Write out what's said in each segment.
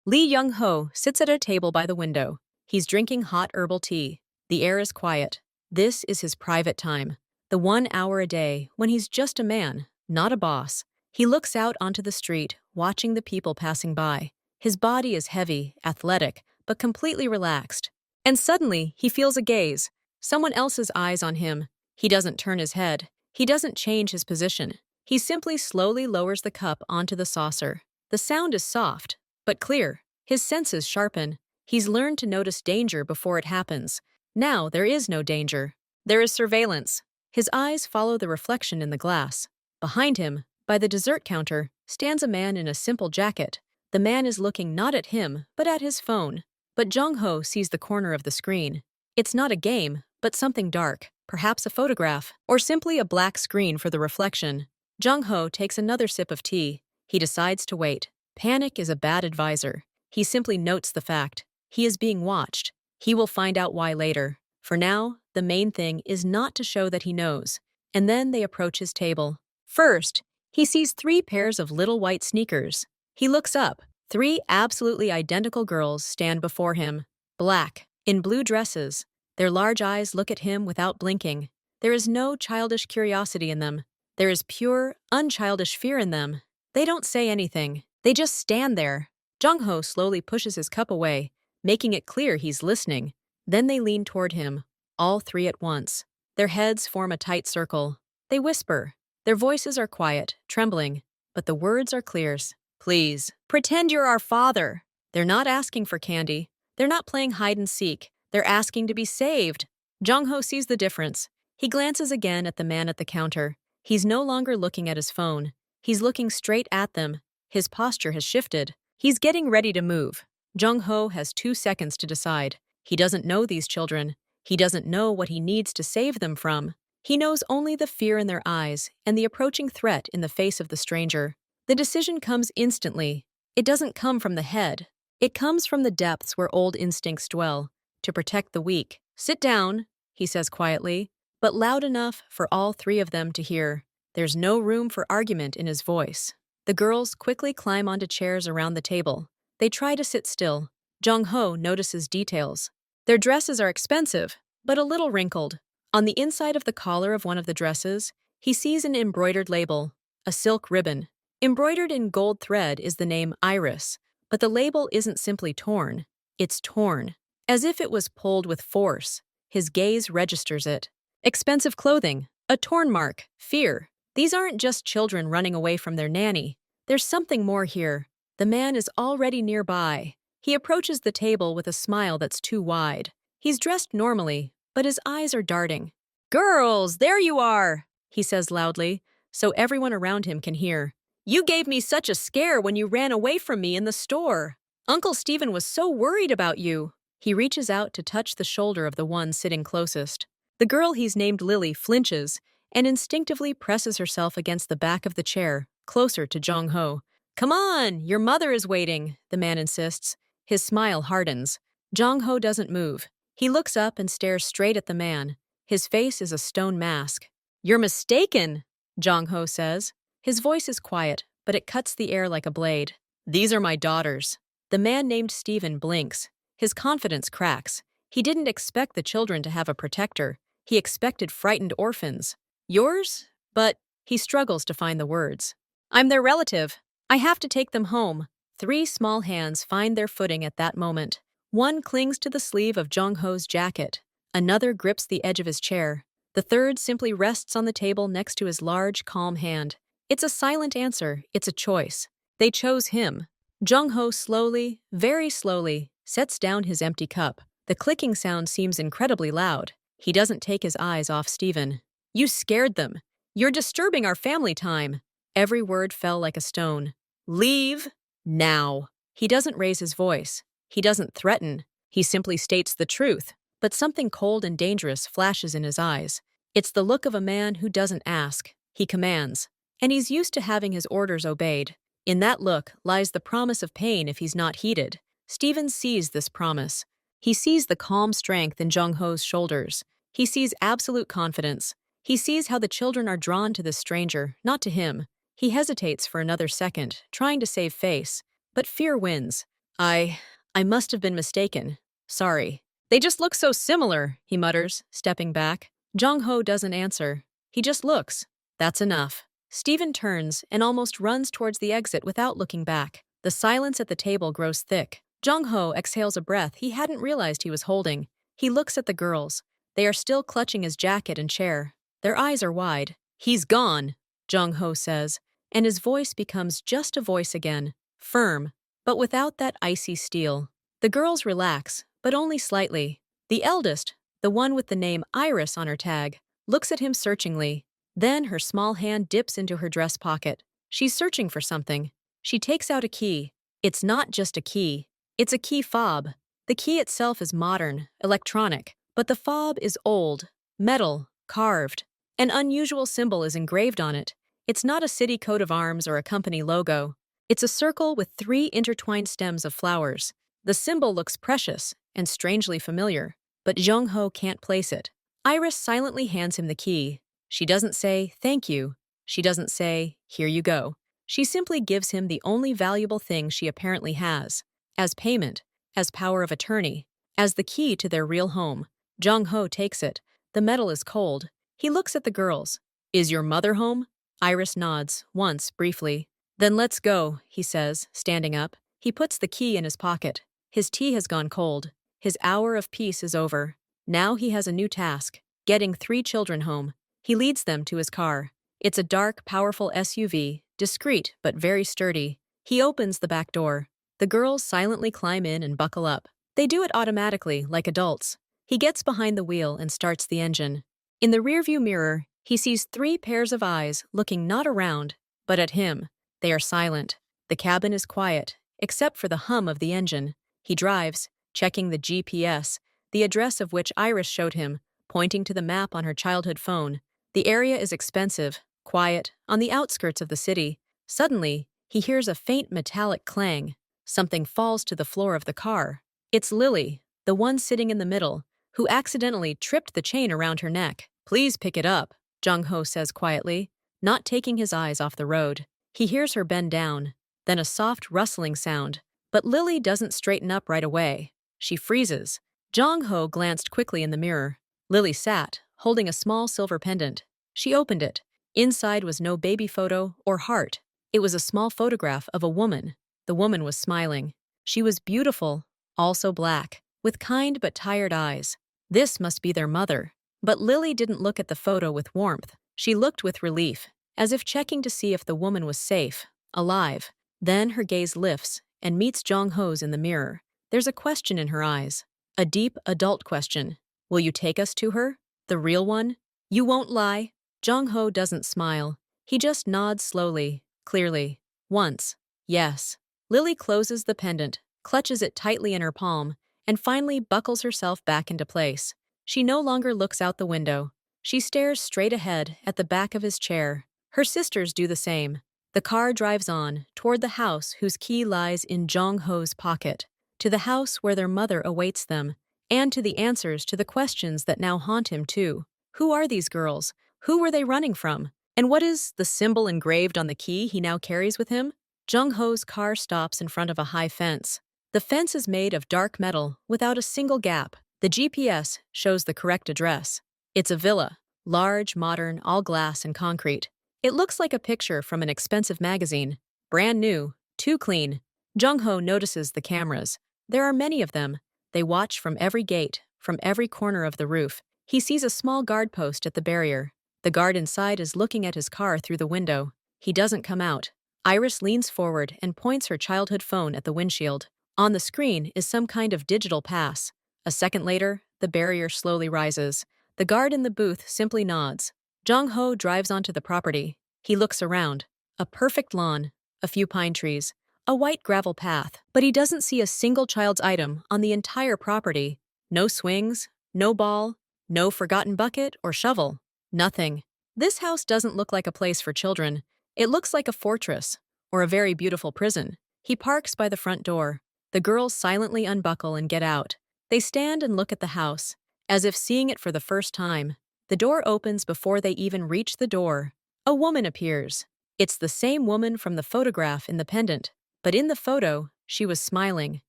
Lee Young-ho sits at a table by the window. He's drinking hot herbal tea. The air is quiet. This is his private time. The 1 hour a day when he's just a man, not a boss. He looks out onto the street, watching the people passing by. His body is heavy, athletic, but completely relaxed. And suddenly, he feels a gaze. Someone else's eyes on him. He doesn't turn his head. He doesn't change his position. He simply slowly lowers the cup onto the saucer. The sound is soft, but clear. His senses sharpen. He's learned to notice danger before it happens. Now there is no danger. There is surveillance. His eyes follow the reflection in the glass. Behind him, by the dessert counter, stands a man in a simple jacket. The man is looking not at him, but at his phone. But Jung-ho sees the corner of the screen. It's not a game, but something dark, perhaps a photograph, or simply a black screen for the reflection. Jung-ho takes another sip of tea. He decides to wait. Panic is a bad advisor. He simply notes the fact. He is being watched. He will find out why later. For now, the main thing is not to show that he knows. And then they approach his table. First, he sees 3 pairs of little white sneakers. He looks up. 3 absolutely identical girls stand before him. Black, in blue dresses. Their large eyes look at him without blinking. There is no childish curiosity in them. There is pure, unchildish fear in them. They don't say anything. They just stand there. Jung-ho slowly pushes his cup away, making it clear he's listening. Then they lean toward him, all 3 at once. Their heads form a tight circle. They whisper. Their voices are quiet, trembling, but the words are clear. Please, pretend you're our father. They're not asking for candy. They're not playing hide and seek. They're asking to be saved. Jung-ho sees the difference. He glances again at the man at the counter. He's no longer looking at his phone. He's looking straight at them. His posture has shifted. He's getting ready to move. Jung-ho has 2 seconds to decide. He doesn't know these children. He doesn't know what he needs to save them from. He knows only the fear in their eyes and the approaching threat in the face of the stranger. The decision comes instantly. It doesn't come from the head. It comes from the depths where old instincts dwell, to protect the weak. Sit down, he says quietly, but loud enough for all 3 of them to hear. There's no room for argument in his voice. The girls quickly climb onto chairs around the table. They try to sit still. Jung-ho notices details. Their dresses are expensive, but a little wrinkled. On the inside of the collar of one of the dresses, he sees an embroidered label, a silk ribbon. Embroidered in gold thread is the name Iris, but the label isn't simply torn. It's torn, as if it was pulled with force. His gaze registers it. Expensive clothing, a torn mark, fear. These aren't just children running away from their nanny. There's something more here. The man is already nearby. He approaches the table with a smile that's too wide. He's dressed normally, but his eyes are darting. "Girls, there you are!" he says loudly, so everyone around him can hear. "You gave me such a scare when you ran away from me in the store. Uncle Stephen was so worried about you." He reaches out to touch the shoulder of the one sitting closest. The girl he's named Lily flinches and instinctively presses herself against the back of the chair, closer to Jung-ho. "Come on, your mother is waiting," the man insists. His smile hardens. Jung-ho doesn't move. He looks up and stares straight at the man. His face is a stone mask. "You're mistaken," Jung-ho says. His voice is quiet, but it cuts the air like a blade. "These are my daughters." The man named Stephen blinks. His confidence cracks. He didn't expect the children to have a protector. He expected frightened orphans. "Yours?" But he struggles to find the words. "I'm their relative. I have to take them home." 3 small hands find their footing at that moment. One clings to the sleeve of Jung-ho's jacket. Another grips the edge of his chair. The third simply rests on the table next to his large, calm hand. It's a silent answer. It's a choice. They chose him. Jung-ho slowly, very slowly, sets down his empty cup. The clicking sound seems incredibly loud. He doesn't take his eyes off Stephen. "You scared them. You're disturbing our family time." Every word fell like a stone. "Leave now." He doesn't raise his voice. He doesn't threaten. He simply states the truth. But something cold and dangerous flashes in his eyes. It's the look of a man who doesn't ask. He commands. And he's used to having his orders obeyed. In that look lies the promise of pain if he's not heeded. Stephen sees this promise. He sees the calm strength in Jung-ho's shoulders. He sees absolute confidence. He sees how the children are drawn to this stranger, not to him. He hesitates for another second, trying to save face. But fear wins. I... I must have been mistaken. Sorry. They just look so similar, he mutters, stepping back. Jong-ho doesn't answer. He just looks. That's enough. Steven turns and almost runs towards the exit without looking back. The silence at the table grows thick. Jong-ho exhales a breath he hadn't realized he was holding. He looks at the girls. They are still clutching his jacket and chair. Their eyes are wide. He's gone, Jong-ho says, and his voice becomes just a voice again, firm, but without that icy steel. The girls relax, but only slightly. The eldest, the one with the name Iris on her tag, looks at him searchingly. Then her small hand dips into her dress pocket. She's searching for something. She takes out a key. It's not just a key. It's a key fob. The key itself is modern, electronic, but the fob is old, metal, carved. An unusual symbol is engraved on it. It's not a city coat of arms or a company logo. It's a circle with 3 intertwined stems of flowers. The symbol looks precious and strangely familiar, but Jong-ho can't place it. Iris silently hands him the key. She doesn't say, "Thank you." She doesn't say, "Here you go." She simply gives him the only valuable thing she apparently has. As payment, as power of attorney, as the key to their real home. Jong-ho takes it. The metal is cold. He looks at the girls. "Is your mother home?" Iris nods, once, briefly. "Then let's go," he says, standing up. He puts the key in his pocket. His tea has gone cold. His hour of peace is over. Now he has a new task, getting 3 children home. He leads them to his car. It's a dark, powerful SUV, discreet but very sturdy. He opens the back door. The girls silently climb in and buckle up. They do it automatically, like adults. He gets behind the wheel and starts the engine. In the rearview mirror, he sees 3 pairs of eyes looking not around, but at him. They are silent. The cabin is quiet, except for the hum of the engine. He drives, checking the GPS, the address of which Iris showed him, pointing to the map on her childhood phone. The area is expensive, quiet, on the outskirts of the city. Suddenly, he hears a faint metallic clang. Something falls to the floor of the car. It's Lily, the one sitting in the middle, who accidentally tripped the chain around her neck. "Please pick it up," Jong-ho says quietly, not taking his eyes off the road. He hears her bend down, then a soft rustling sound. But Lily doesn't straighten up right away. She freezes. Jong-ho glanced quickly in the mirror. Lily sat, holding a small silver pendant. She opened it. Inside was no baby photo or heart. It was a small photograph of a woman. The woman was smiling. She was beautiful, also black, with kind but tired eyes. This must be their mother. But Lily didn't look at the photo with warmth. She looked with relief, as if checking to see if the woman was safe, alive. Then her gaze lifts and meets Jong-ho's in the mirror. There's a question in her eyes. A deep, adult question. "Will you take us to her? The real one? You won't lie?" Jong-ho doesn't smile. He just nods slowly, clearly. Once. Yes. Lily closes the pendant, clutches it tightly in her palm, and finally buckles herself back into place. She no longer looks out the window. She stares straight ahead at the back of his chair. Her sisters do the same. The car drives on, toward the house whose key lies in Jong-ho's pocket, to the house where their mother awaits them, and to the answers to the questions that now haunt him too. Who are these girls? Who were they running from? And what is the symbol engraved on the key he now carries with him? Jong-ho's car stops in front of a high fence. The fence is made of dark metal, without a single gap. The GPS shows the correct address. It's a villa, large, modern, all glass and concrete. It looks like a picture from an expensive magazine. Brand new, too clean. Jong-ho notices the cameras. There are many of them. They watch from every gate, from every corner of the roof. He sees a small guard post at the barrier. The guard inside is looking at his car through the window. He doesn't come out. Iris leans forward and points her childhood phone at the windshield. On the screen is some kind of digital pass. A second later, the barrier slowly rises. The guard in the booth simply nods. Jong-ho drives onto the property. He looks around. A perfect lawn, a few pine trees, a white gravel path, but he doesn't see a single child's item on the entire property. No swings, no ball, no forgotten bucket or shovel. Nothing. This house doesn't look like a place for children. It looks like a fortress, or a very beautiful prison. He parks by the front door. The girls silently unbuckle and get out. They stand and look at the house, as if seeing it for the first time. The door opens before they even reach the door. A woman appears. It's the same woman from the photograph in the pendant, but in the photo, she was smiling.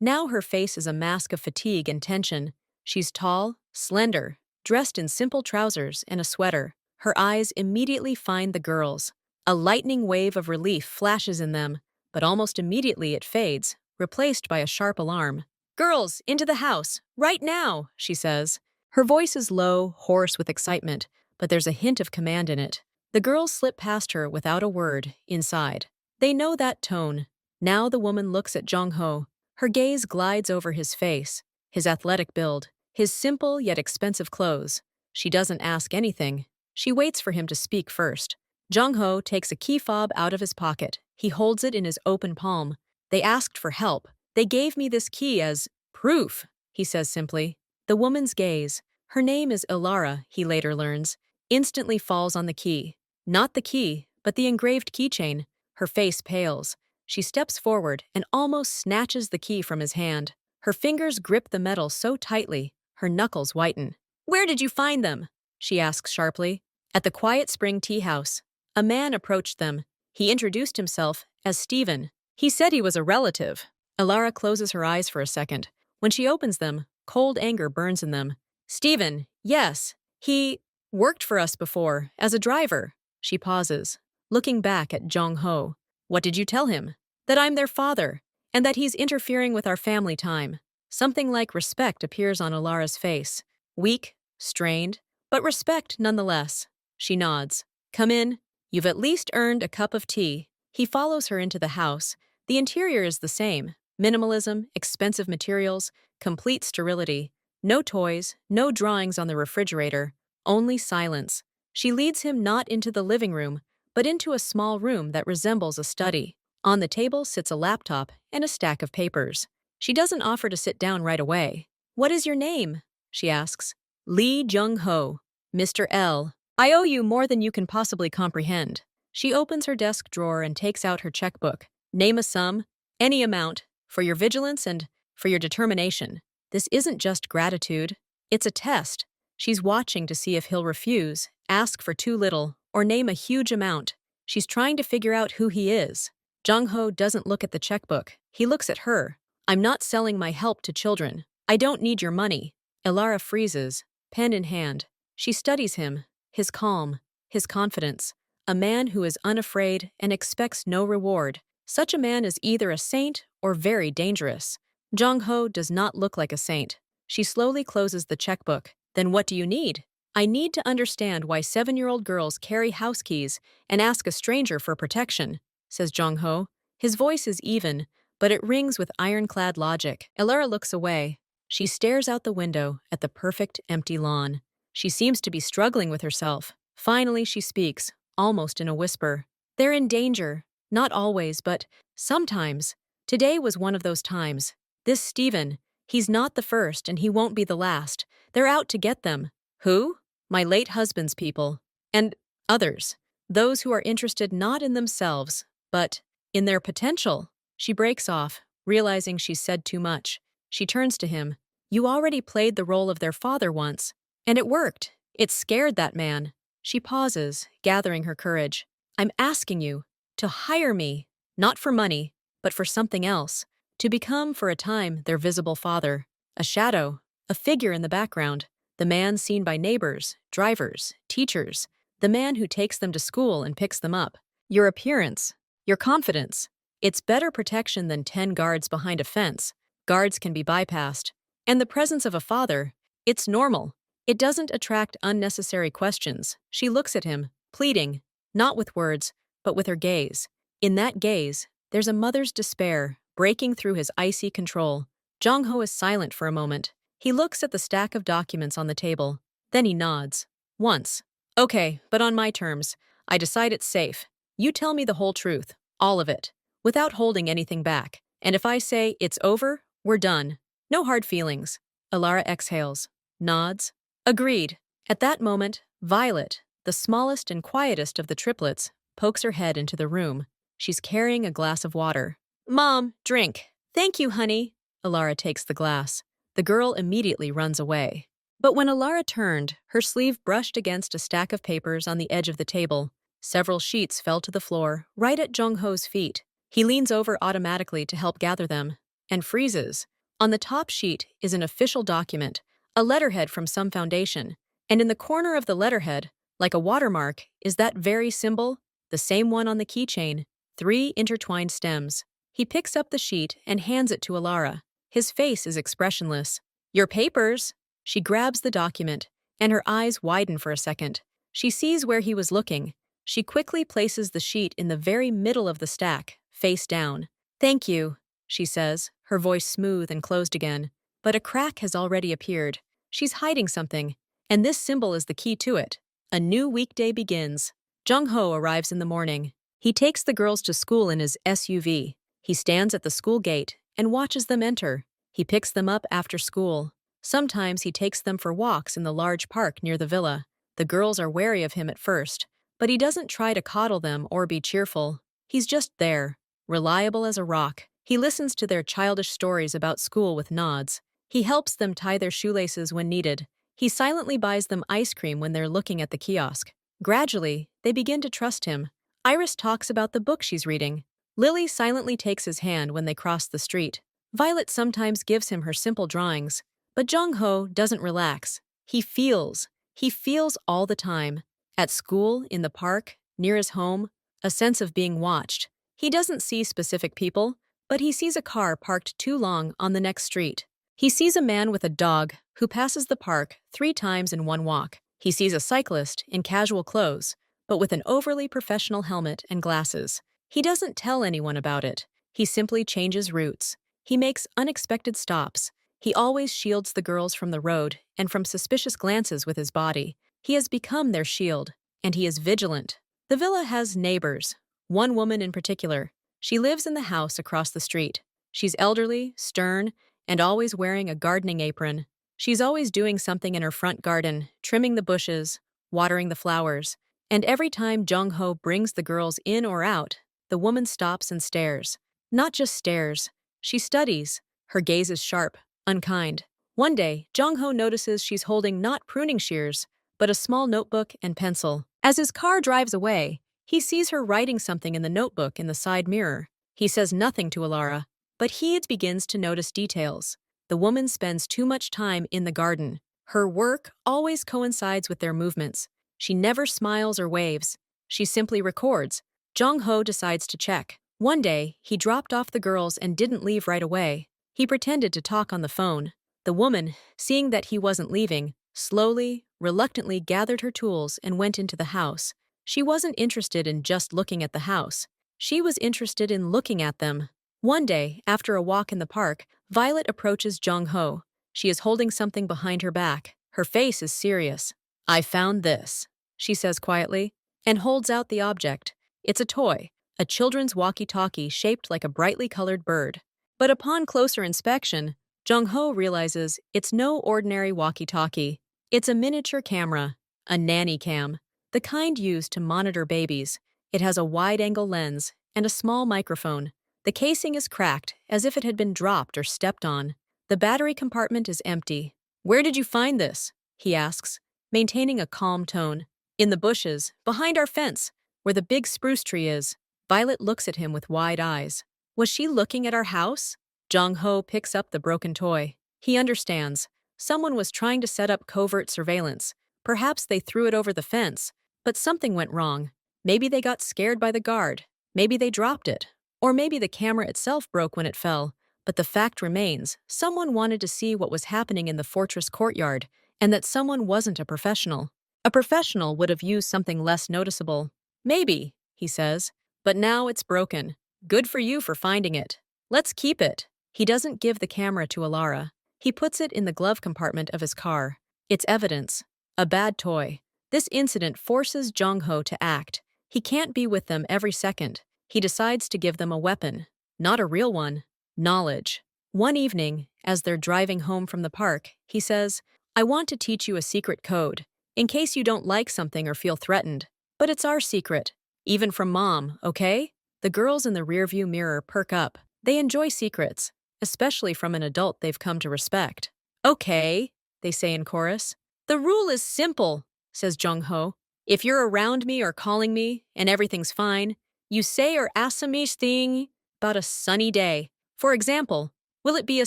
Now her face is a mask of fatigue and tension. She's tall, slender, dressed in simple trousers and a sweater. Her eyes immediately find the girls. A lightning wave of relief flashes in them, but almost immediately it fades, replaced by a sharp alarm. "Girls, into the house, right now," she says. Her voice is low, hoarse with excitement, but there's a hint of command in it. The girls slip past her without a word, inside. They know that tone. Now the woman looks at Jong-ho. Her gaze glides over his face, his athletic build, his simple yet expensive clothes. She doesn't ask anything. She waits for him to speak first. Jong-ho takes a key fob out of his pocket. He holds it in his open palm. "They asked for help. They gave me this key as proof," he says simply. The woman's gaze, her name is Ilara, he later learns, instantly falls on the key. Not the key, but the engraved keychain. Her face pales. She steps forward and almost snatches the key from his hand. Her fingers grip the metal so tightly, her knuckles whiten. "Where did you find them?" she asks sharply. At the quiet spring tea house. A man approached them. He introduced himself as Stephen. He said he was a relative. Ilara closes her eyes for a second. When she opens them, cold anger burns in them. "Stephen, yes. He worked for us before, as a driver." She pauses, looking back at Jong-ho. "What did you tell him?" "That I'm their father, and that he's interfering with our family time." Something like respect appears on Ilara's face. Weak, strained, but respect nonetheless. She nods. "Come in. You've at least earned a cup of tea." He follows her into the house. The interior is the same. Minimalism, expensive materials, complete sterility. No toys, no drawings on the refrigerator, only silence. She leads him not into the living room, but into a small room that resembles a study. On the table sits a laptop and a stack of papers. She doesn't offer to sit down right away. "What is your name?" she asks. "Lee Jung-ho. Mr. L. I owe you more than you can possibly comprehend." She opens her desk drawer and takes out her checkbook. "Name a sum, any amount, for your vigilance and for your determination. This isn't just gratitude, it's a test." She's watching to see if he'll refuse, ask for too little, or name a huge amount. She's trying to figure out who he is. Jung-ho doesn't look at the checkbook. He looks at her. "I'm not selling my help to children. I don't need your money." Ilara freezes, pen in hand. She studies him, his calm, his confidence. A man who is unafraid and expects no reward. Such a man is either a saint or very dangerous. Jong-ho does not look like a saint. She slowly closes the checkbook. "Then what do you need?" "I need to understand why 7-year-old girls carry house keys and ask a stranger for protection," says Jong-ho. His voice is even, but it rings with ironclad logic. Ilara looks away. She stares out the window at the perfect empty lawn. She seems to be struggling with herself. Finally she speaks, almost in a whisper. "They're in danger. Not always, but sometimes. Today was one of those times. This Stephen, he's not the first and he won't be the last. They're out to get them." "Who?" "My late husband's people. And others. Those who are interested not in themselves, but in their potential." She breaks off, realizing she's said too much. She turns to him. "You already played the role of their father once. And it worked. It scared that man." She pauses, gathering her courage. "I'm asking you to hire me, not for money, but for something else. To become, for a time, their visible father. A shadow, a figure in the background. The man seen by neighbors, drivers, teachers. The man who takes them to school and picks them up. Your appearance, your confidence. It's better protection than 10 guards behind a fence. Guards can be bypassed. And the presence of a father, it's normal. It doesn't attract unnecessary questions." She looks at him, pleading, not with words, but with her gaze. In that gaze, there's a mother's despair breaking through his icy control. Jong-ho is silent for a moment. He looks at the stack of documents on the table. Then he nods. "Once. Okay, but on my terms. I decide it's safe. You tell me the whole truth, all of it, without holding anything back. And if I say it's over, we're done. No hard feelings." Ilara exhales, nods. "Agreed." At that moment, Violet, the smallest and quietest of the triplets, pokes her head into the room. She's carrying a glass of water. "Mom, drink." "Thank you, honey." Ilara takes the glass. The girl immediately runs away. But when Ilara turned, her sleeve brushed against a stack of papers on the edge of the table. Several sheets fell to the floor, right at Jong-ho's feet. He leans over automatically to help gather them. and freezes. On the top sheet is an official document, a letterhead from some foundation, and in the corner of the letterhead, like a watermark, is that very symbol, the same one on the keychain, 3 intertwined stems. He picks up the sheet and hands it to Alara. His face is expressionless. Your papers! She grabs the document, and her eyes widen for a second. She sees where he was looking. She quickly places the sheet in the very middle of the stack, face down. Thank you, she says, her voice smooth and closed again. But a crack has already appeared. She's hiding something, and this symbol is the key to it. A new weekday begins. Jung-ho arrives in the morning. He takes the girls to school in his SUV. He stands at the school gate and watches them enter. He picks them up after school. Sometimes he takes them for walks in the large park near the villa. The girls are wary of him at first, but he doesn't try to coddle them or be cheerful. He's just there, reliable as a rock. He listens to their childish stories about school with nods. He helps them tie their shoelaces when needed. He silently buys them ice cream when they're looking at the kiosk. Gradually, they begin to trust him. Iris talks about the book she's reading. Lily silently takes his hand when they cross the street. Violet sometimes gives him her simple drawings. But Jung-ho doesn't relax. He feels. He feels all the time. At school, in the park, near his home, a sense of being watched. He doesn't see specific people, but he sees a car parked too long on the next street. He sees a man with a dog who passes the park 3 times in one walk. He sees a cyclist in casual clothes, but with an overly professional helmet and glasses. He doesn't tell anyone about it. He simply changes routes. He makes unexpected stops. He always shields the girls from the road and from suspicious glances with his body. He has become their shield, and he is vigilant. The villa has neighbors, one woman in particular. She lives in the house across the street. She's elderly, stern, and always wearing a gardening apron. She's always doing something in her front garden, trimming the bushes, watering the flowers. And every time Jung-ho brings the girls in or out, the woman stops and stares. Not just stares. She studies. Her gaze is sharp, unkind. One day, Jung-ho notices she's holding not pruning shears, but a small notebook and pencil. As his car drives away, he sees her writing something in the notebook in the side mirror. He says nothing to Alara, but he begins to notice details. The woman spends too much time in the garden. Her work always coincides with their movements. She never smiles or waves. She simply records. Jung-ho decides to check. One day, he dropped off the girls and didn't leave right away. He pretended to talk on the phone. The woman, seeing that he wasn't leaving, slowly, reluctantly gathered her tools and went into the house. She wasn't interested in just looking at the house. She was interested in looking at them. One day, after a walk in the park, Violet approaches Jung-ho. She is holding something behind her back. Her face is serious. I found this, she says quietly, and holds out the object. It's a toy, a children's walkie-talkie shaped like a brightly colored bird. But upon closer inspection, Jung-ho realizes it's no ordinary walkie-talkie. It's a miniature camera, a nanny cam, the kind used to monitor babies. It has a wide-angle lens and a small microphone. The casing is cracked, as if it had been dropped or stepped on. The battery compartment is empty. Where did you find this? He asks, maintaining a calm tone. In the bushes, behind our fence, where the big spruce tree is. Violet looks at him with wide eyes. Was she looking at our house? Jung-ho picks up the broken toy. He understands. Someone was trying to set up covert surveillance. Perhaps they threw it over the fence, but something went wrong. Maybe they got scared by the guard. Maybe they dropped it. Or maybe the camera itself broke when it fell. But the fact remains, someone wanted to see what was happening in the fortress courtyard, and that someone wasn't a professional. A professional would have used something less noticeable. Maybe, he says, but now it's broken. Good for you for finding it. Let's keep it. He doesn't give the camera to Alara. He puts it in the glove compartment of his car. It's evidence. A bad toy. This incident forces Jung-ho to act. He can't be with them every second. He decides to give them a weapon. Not a real one. Knowledge. One evening, as they're driving home from the park, he says, I want to teach you a secret code, in case you don't like something or feel threatened. But it's our secret. Even from Mom, okay? The girls in the rearview mirror perk up. They enjoy secrets, especially from an adult they've come to respect. Okay, they say in chorus. The rule is simple, says Jung-ho. If you're around me or calling me, and everything's fine, you say or ask me thing about a sunny day. For example, Will it be a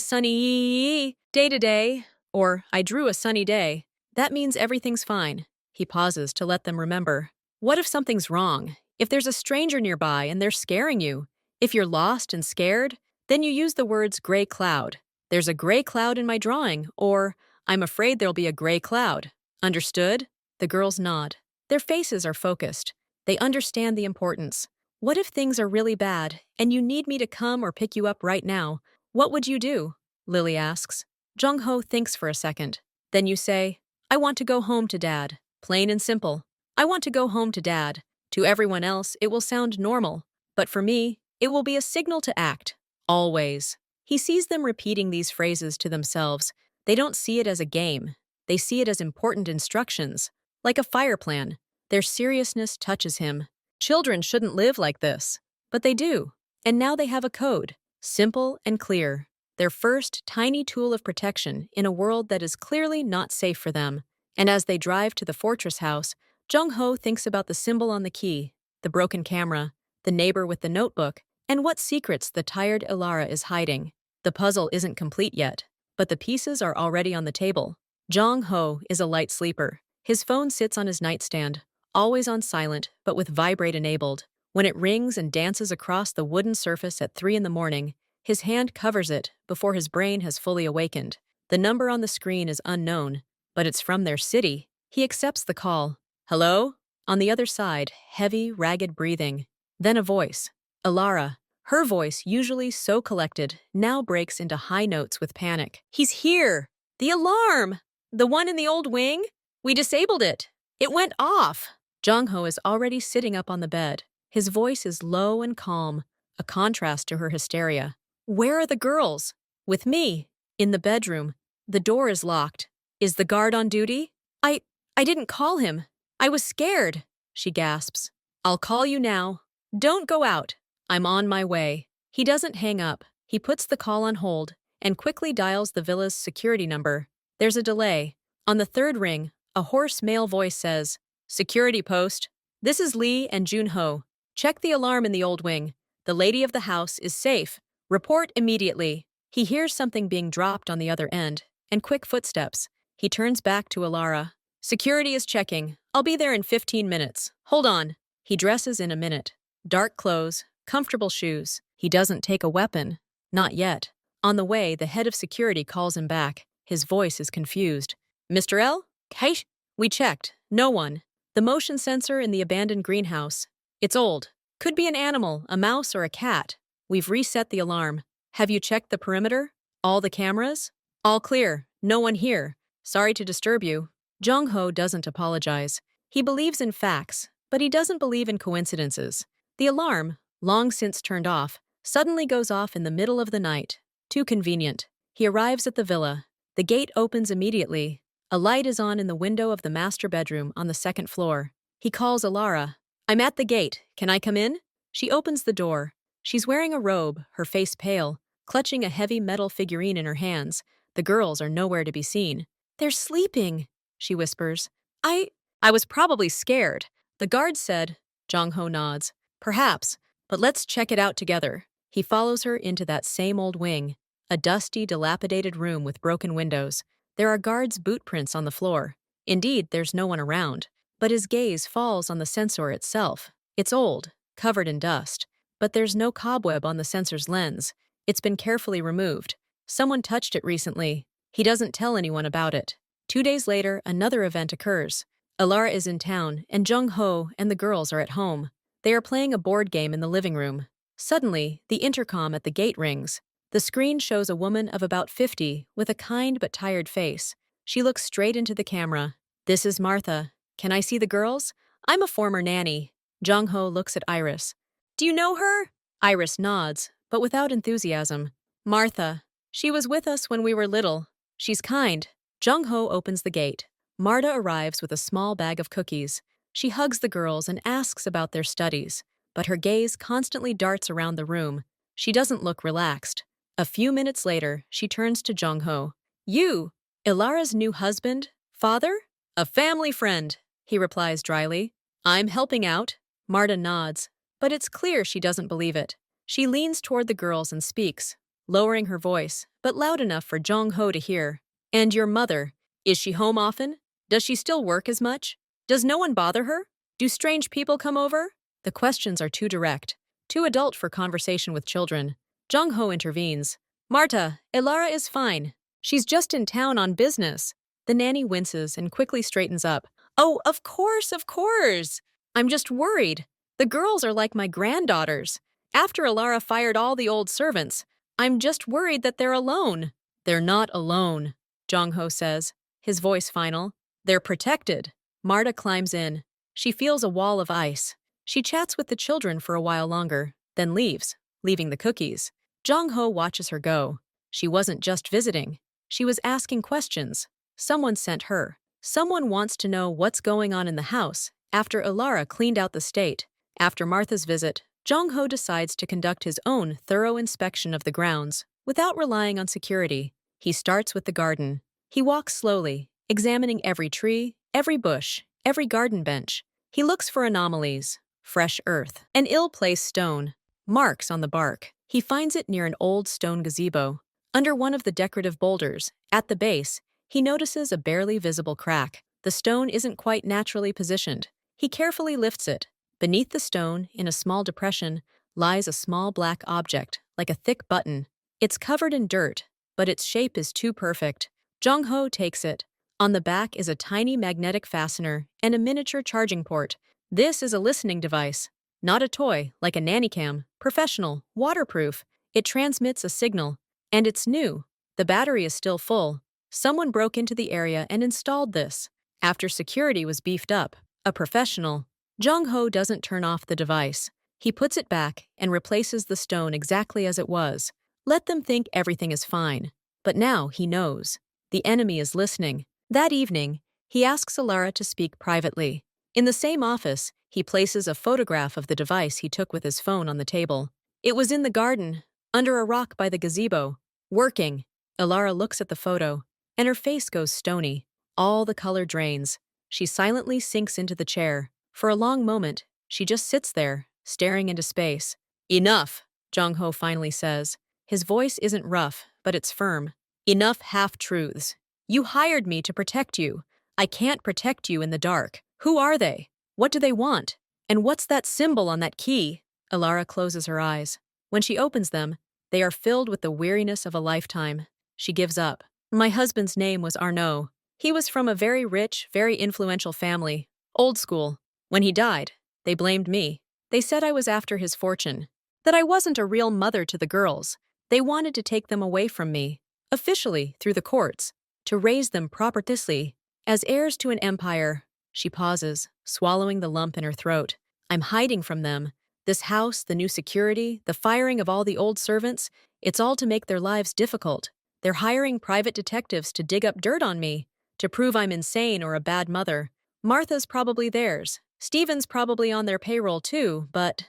sunny day today? Or, I drew a sunny day. That means everything's fine. He pauses to let them remember. What if something's wrong? If there's a stranger nearby and they're scaring you? If you're lost and scared? Then you use the words gray cloud. There's a gray cloud in my drawing, or I'm afraid there'll be a gray cloud. Understood? The girls nod. Their faces are focused. They understand the importance. What if things are really bad and you need me to come or pick you up right now? What would you do? Lily asks. Jung-ho thinks for a second. Then you say, I want to go home to Dad. Plain and simple. I want to go home to Dad. To everyone else, it will sound normal. But for me, it will be a signal to act. Always. He sees them repeating these phrases to themselves. They don't see it as a game. They see it as important instructions. Like a fire plan. Their seriousness touches him. Children shouldn't live like this. But they do. And now they have a code. Simple and clear. Their first tiny tool of protection in a world that is clearly not safe for them. And as they drive to the fortress house, Jung-ho thinks about the symbol on the key, the broken camera, the neighbor with the notebook, and what secrets the tired Ilara is hiding. The puzzle isn't complete yet, but the pieces are already on the table. Jung-ho is a light sleeper. His phone sits on his nightstand, always on silent but with vibrate enabled. When it rings and dances across the wooden surface at 3 in the morning, his hand covers it before his brain has fully awakened. The number on the screen is unknown, but it's from their city. He accepts the call. Hello? On the other side, heavy, ragged breathing. Then a voice. Ilara. Her voice, usually so collected, now breaks into high notes with panic. He's here! The alarm! The one in the old wing? We disabled it. It went off. Jung-ho is already sitting up on the bed. His voice is low and calm, a contrast to her hysteria. Where are the girls? With me. In the bedroom. The door is locked. Is the guard on duty? I didn't call him. I was scared, she gasps. I'll call you now. Don't go out. I'm on my way. He doesn't hang up. He puts the call on hold and quickly dials the villa's security number. There's a delay. On the third ring, a hoarse male voice says, Security post. This is Lee and Jun-ho. Check the alarm in the old wing. The lady of the house is safe. Report immediately. He hears something being dropped on the other end, and quick footsteps. He turns back to Ilara. Security is checking. I'll be there in 15 minutes. Hold on. He dresses in a minute. Dark clothes, comfortable shoes. He doesn't take a weapon. Not yet. On the way, the head of security calls him back. His voice is confused. Mr. L? Hey? We checked. No one. The motion sensor in the abandoned greenhouse. It's old. Could be an animal, a mouse or a cat. We've reset the alarm. Have you checked the perimeter? All the cameras? All clear. No one here. Sorry to disturb you. Jung-ho doesn't apologize. He believes in facts, but he doesn't believe in coincidences. The alarm, long since turned off, suddenly goes off in the middle of the night. Too convenient. He arrives at the villa. The gate opens immediately. A light is on in the window of the master bedroom on the second floor. He calls Ilara. I'm at the gate. Can I come in? She opens the door. She's wearing a robe, her face pale, clutching a heavy metal figurine in her hands. The girls are nowhere to be seen. They're sleeping, she whispers. I was probably scared. The guard said. Jung-ho nods. Perhaps, but let's check it out together. He follows her into that same old wing, a dusty, dilapidated room with broken windows. There are guards' boot prints on the floor. Indeed, there's no one around, but his gaze falls on the sensor itself. It's old, covered in dust, but there's no cobweb on the sensor's lens. It's been carefully removed. Someone touched it recently. He doesn't tell anyone about it. 2 days later, another event occurs. Ilara is in town, and Jung-ho and the girls are at home. They are playing a board game in the living room. Suddenly, the intercom at the gate rings. The screen shows a woman of about 50 with a kind but tired face. She looks straight into the camera. This is Martha. Can I see the girls? I'm a former nanny. Jung-ho looks at Iris. Do you know her? Iris nods, but without enthusiasm. Martha. She was with us when we were little. She's kind. Jung-ho opens the gate. Marta arrives with a small bag of cookies. She hugs the girls and asks about their studies, but her gaze constantly darts around the room. She doesn't look relaxed. A few minutes later, she turns to Jung-ho. You, Ilara's new husband? Father? A family friend, he replies dryly. I'm helping out. Marta nods, but it's clear she doesn't believe it. She leans toward the girls and speaks. lowering her voice, but loud enough for Jong-ho to hear. And your mother, is she home often? Does she still work as much? Does no one bother her? Do strange people come over? The questions are too direct, too adult for conversation with children. Jong-ho intervenes. Marta, Elara is fine. She's just in town on business. The nanny winces and quickly straightens up. Oh, of course, of course. I'm just worried. The girls are like my granddaughters. After Elara fired all the old servants, I'm just worried that they're alone. They're not alone, Jong-ho says, his voice final. They're protected. Marta climbs in. She feels a wall of ice. She chats with the children for a while longer, then leaves, leaving the cookies. Jong-ho watches her go. She wasn't just visiting. She was asking questions. Someone sent her. Someone wants to know what's going on in the house after Elara cleaned out the state. After Martha's visit, Jong-ho decides to conduct his own thorough inspection of the grounds without relying on security. He starts with the garden. He walks slowly, examining every tree, every bush, every garden bench. He looks for anomalies, fresh earth, an ill-placed stone, marks on the bark. He finds it near an old stone gazebo. Under one of the decorative boulders, at the base, he notices a barely visible crack. The stone isn't quite naturally positioned. He carefully lifts it. Beneath the stone, in a small depression, lies a small black object, like a thick button. It's covered in dirt, but its shape is too perfect. Jong-ho takes it. On the back is a tiny magnetic fastener and a miniature charging port. This is a listening device, not a toy like a nanny cam, professional, waterproof. It transmits a signal, and it's new. The battery is still full. Someone broke into the area and installed this. After security was beefed up, a professional, Jong-ho doesn't turn off the device. He puts it back and replaces the stone exactly as it was. Let them think everything is fine. But now he knows. The enemy is listening. That evening, he asks Elara to speak privately. In the same office, he places a photograph of the device he took with his phone on the table. It was in the garden, under a rock by the gazebo, working. Elara looks at the photo, and her face goes stony. All the color drains. She silently sinks into the chair. For a long moment, she just sits there, staring into space. Enough, Jong-ho finally says. His voice isn't rough, but it's firm. Enough half-truths. You hired me to protect you. I can't protect you in the dark. Who are they? What do they want? And what's that symbol on that key? Elara closes her eyes. When she opens them, they are filled with the weariness of a lifetime. She gives up. My husband's name was Arnaud. He was from a very rich, very influential family. Old school. When he died, they blamed me. They said I was after his fortune. That I wasn't a real mother to the girls. They wanted to take them away from me. Officially, through the courts. To raise them properly, as heirs to an empire. She pauses, swallowing the lump in her throat. I'm hiding from them. This house, the new security, the firing of all the old servants, it's all to make their lives difficult. They're hiring private detectives to dig up dirt on me, to prove I'm insane or a bad mother. Martha's probably theirs. Stephen's probably on their payroll too, but,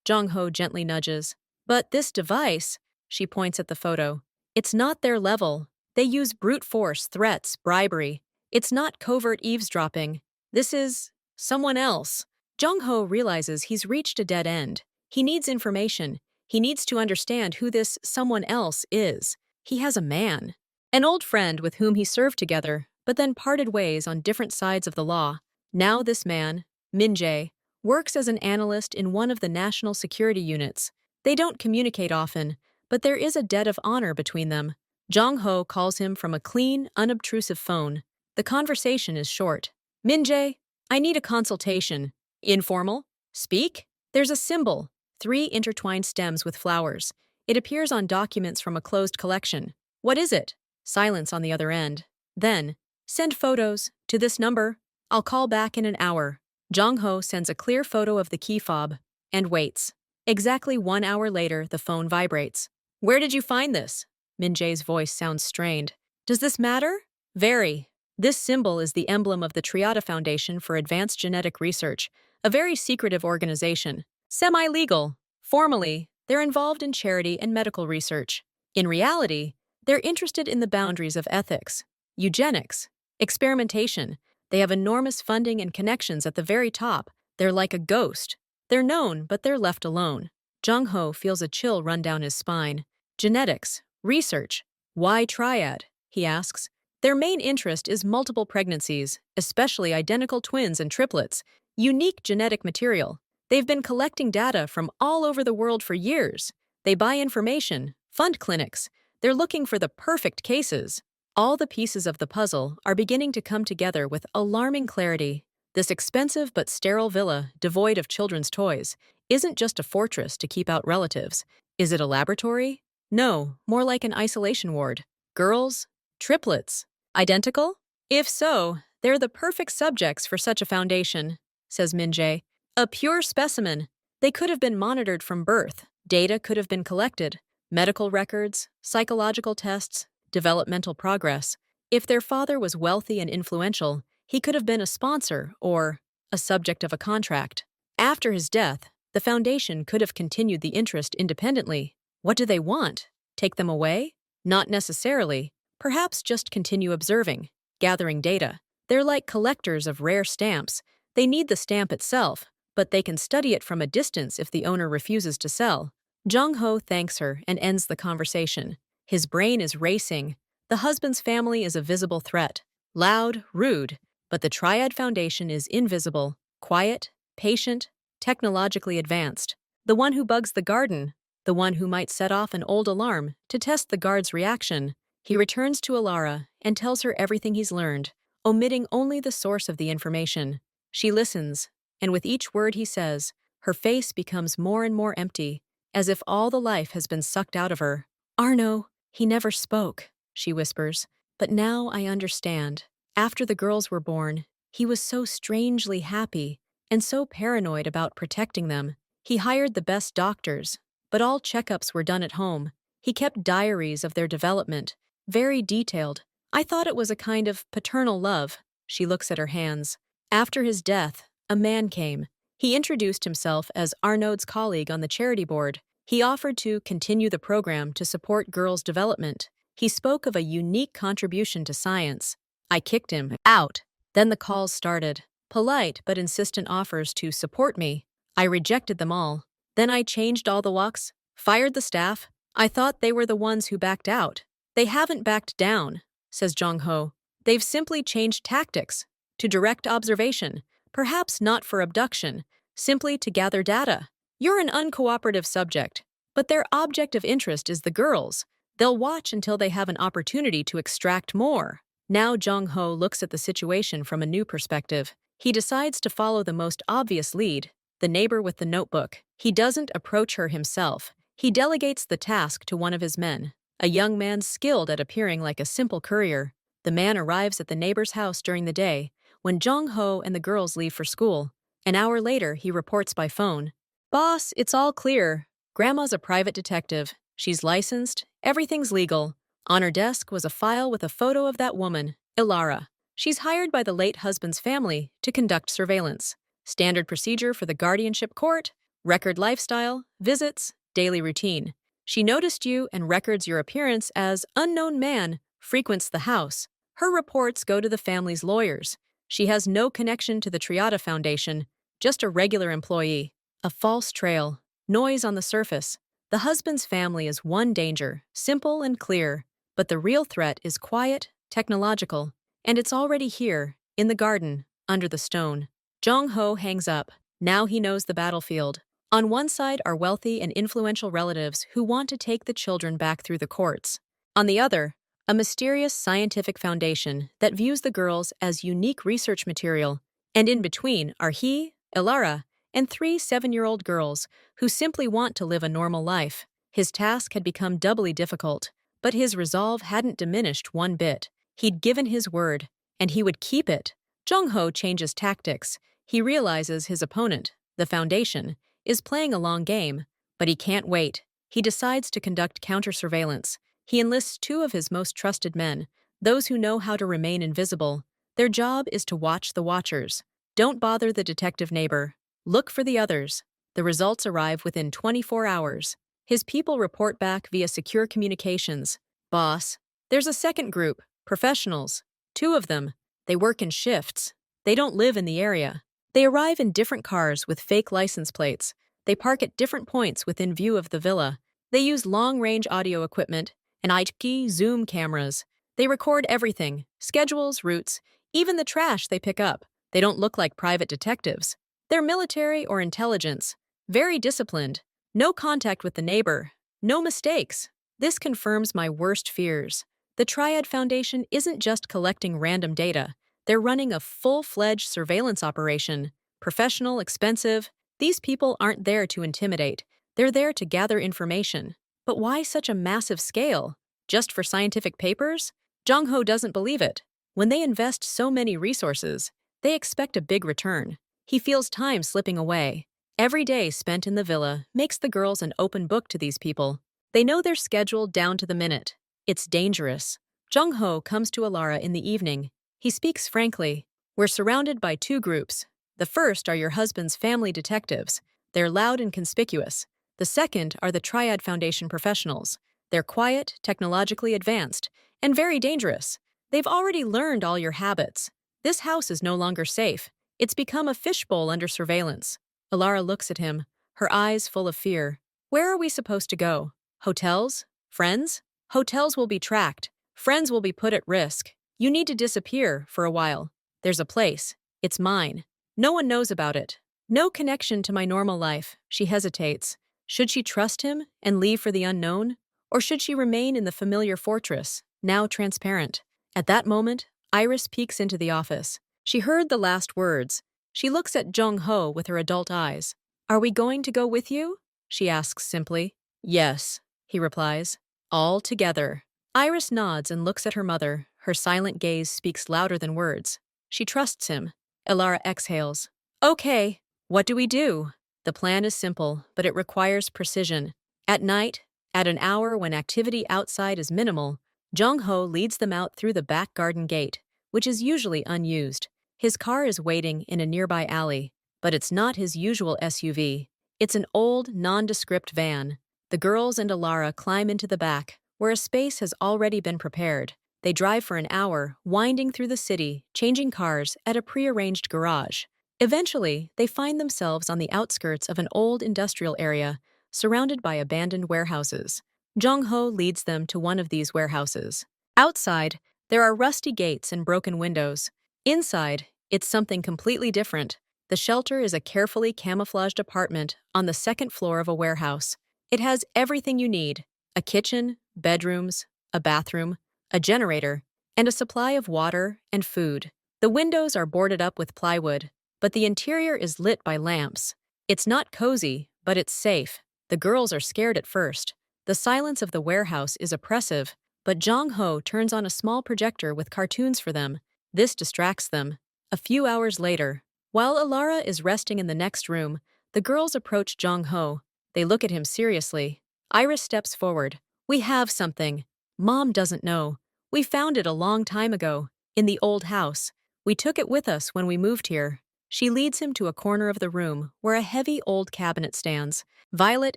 Jong-ho gently nudges. But this device, she points at the photo, it's not their level. They use brute force, threats, bribery. It's not covert eavesdropping. This is someone else. Jong-ho realizes he's reached a dead end. He needs information. He needs to understand who this someone else is. He has a man. An old friend with whom he served together, but then parted ways on different sides of the law. Now this man, Min-jae, works as an analyst in one of the national security units. They don't communicate often, but there is a debt of honor between them. Jong-ho calls him from a clean, unobtrusive phone. The conversation is short. Min-jae, I need a consultation. Informal? Speak? There's a symbol, 3 intertwined stems with flowers. It appears on documents from a closed collection. What is it? Silence on the other end. Then, send photos to this number. I'll call back in an hour. Jong-ho sends a clear photo of the key fob and waits. Exactly 1 hour later, the phone vibrates. Where did you find this? Min-jae's voice sounds strained. Does this matter? Very. This symbol is the emblem of the Triada Foundation for Advanced Genetic Research, a very secretive organization. Semi-legal. Formally, they're involved in charity and medical research. In reality, they're interested in the boundaries of ethics, eugenics, experimentation. They have enormous funding and connections at the very top. They're like a ghost. They're known, but they're left alone. Jong-ho feels a chill run down his spine. Genetics, research. Why triad? He asks. Their main interest is multiple pregnancies, especially identical twins and triplets, unique genetic material. They've been collecting data from all over the world for years. They buy information, fund clinics. They're looking for the perfect cases. All the pieces of the puzzle are beginning to come together with alarming clarity. This expensive but sterile villa, devoid of children's toys, isn't just a fortress to keep out relatives. Is it a laboratory? No, more like an isolation ward. Girls? Triplets? Identical? If so, they're the perfect subjects for such a foundation, says Minjae. A pure specimen. They could have been monitored from birth. Data could have been collected. Medical records, psychological tests, developmental progress. If their father was wealthy and influential, he could have been a sponsor or a subject of a contract. After his death, the foundation could have continued the interest independently. What do they want? Take them away? Not necessarily. Perhaps just continue observing, gathering data. They're like collectors of rare stamps. They need the stamp itself, but they can study it from a distance if the owner refuses to sell. Jung-ho thanks her and ends the conversation. His brain is racing. The husband's family is a visible threat. Loud, rude, but the Triad Foundation is invisible, quiet, patient, technologically advanced. The one who bugs the garden, the one who might set off an old alarm to test the guard's reaction. He returns to Alara and tells her everything he's learned, omitting only the source of the information. She listens, and with each word he says, her face becomes more and more empty, as if all the life has been sucked out of her. Arno, he never spoke, she whispers, but now I understand. After the girls were born, he was so strangely happy and so paranoid about protecting them. He hired the best doctors, but all checkups were done at home. He kept diaries of their development, very detailed. I thought it was a kind of paternal love. She looks at her hands. After his death, a man came. He introduced himself as Arnaud's colleague on the charity board. He offered to continue the program to support girls' development. He spoke of a unique contribution to science. I kicked him out. Then the calls started. Polite but insistent offers to support me. I rejected them all. Then I changed all the locks, fired the staff. I thought they were the ones who backed out. They haven't backed down, says Jong-ho. They've simply changed tactics to direct observation, perhaps not for abduction, simply to gather data. You're an uncooperative subject, but their object of interest is the girls. They'll watch until they have an opportunity to extract more. Now Jong-ho looks at the situation from a new perspective. He decides to follow the most obvious lead, the neighbor with the notebook. He doesn't approach her himself. He delegates the task to one of his men, a young man skilled at appearing like a simple courier. The man arrives at the neighbor's house during the day, when Jong-ho and the girls leave for school. An hour later, he reports by phone. Boss, it's all clear. Grandma's a private detective. She's licensed. Everything's legal. On her desk was a file with a photo of that woman, Ilara. She's hired by the late husband's family to conduct surveillance. Standard procedure for the guardianship court, record lifestyle, visits, daily routine. She noticed you and records your appearance as unknown man frequents the house. Her reports go to the family's lawyers. She has no connection to the Triada Foundation, just a regular employee. A false trail, noise on the surface. The husband's family is one danger, simple and clear, but the real threat is quiet, technological, and it's already here, in the garden, under the stone. Jong-ho hangs up. Now he knows the battlefield. On one side are wealthy and influential relatives who want to take the children back through the courts. On the other, a mysterious scientific foundation that views the girls as unique research material. And in between are he, Ilara, and 3 7-year-old girls who simply want to live a normal life. His task had become doubly difficult, but his resolve hadn't diminished one bit. He'd given his word, and he would keep it. Jong-ho changes tactics. He realizes his opponent, the Foundation, is playing a long game, but he can't wait. He decides to conduct counter-surveillance. He enlists 2 of his most trusted men, those who know how to remain invisible. Their job is to watch the watchers. Don't bother the detective neighbor. Look for the others. The results arrive within 24 hours. His people report back via secure communications. Boss, there's a second group, professionals. 2 of them. They work in shifts. They don't live in the area. They arrive in different cars with fake license plates. They park at different points within view of the villa. They use long-range audio equipment and IP zoom cameras. They record everything, schedules, routes, even the trash they pick up. They don't look like private detectives. They're military or intelligence, very disciplined, no contact with the neighbor, no mistakes. This confirms my worst fears. The Triad Foundation isn't just collecting random data. They're running a full-fledged surveillance operation. Professional, expensive. These people aren't there to intimidate. They're there to gather information. But why such a massive scale? Just for scientific papers? Jung-ho doesn't believe it. When they invest so many resources, they expect a big return. He feels time slipping away. Every day spent in the villa makes the girls an open book to these people. They know their schedule down to the minute. It's dangerous. Jung-ho comes to Alara in the evening. He speaks frankly. We're surrounded by two groups. The first are your husband's family detectives. They're loud and conspicuous. The second are the Triad Foundation professionals. They're quiet, technologically advanced, and very dangerous. They've already learned all your habits. This house is no longer safe. It's become a fishbowl under surveillance. Alara looks at him, her eyes full of fear. Where are we supposed to go? Hotels? Friends? Hotels will be tracked. Friends will be put at risk. You need to disappear for a while. There's a place. It's mine. No one knows about it. No connection to my normal life. She hesitates. Should she trust him and leave for the unknown? Or should she remain in the familiar fortress, now transparent? At that moment, Iris peeks into the office. She heard the last words. She looks at Jung-ho with her adult eyes. Are we going to go with you? She asks simply. Yes, he replies. All together. Iris nods and looks at her mother. Her silent gaze speaks louder than words. She trusts him. Alara exhales. Okay, what do we do? The plan is simple, but it requires precision. At night, at an hour when activity outside is minimal, Jung-ho leads them out through the back garden gate, which is usually unused. His car is waiting in a nearby alley, but it's not his usual SUV. It's an old, nondescript van. The girls and Alara climb into the back, where a space has already been prepared. They drive for an hour, winding through the city, changing cars at a prearranged garage. Eventually, they find themselves on the outskirts of an old industrial area, surrounded by abandoned warehouses. Jung-ho leads them to one of these warehouses. Outside, there are rusty gates and broken windows. Inside, it's something completely different. The shelter is a carefully camouflaged apartment on the second floor of a warehouse. It has everything you need: a kitchen, bedrooms, a bathroom, a generator, and a supply of water and food. The windows are boarded up with plywood, but the interior is lit by lamps. It's not cozy, but it's safe. The girls are scared at first. The silence of the warehouse is oppressive, but Jung-ho turns on a small projector with cartoons for them. This distracts them. A few hours later, while Alara is resting in the next room, the girls approach Jung-ho. They look at him seriously. Iris steps forward. We have something. Mom doesn't know. We found it a long time ago, in the old house. We took it with us when we moved here. She leads him to a corner of the room where a heavy old cabinet stands. Violet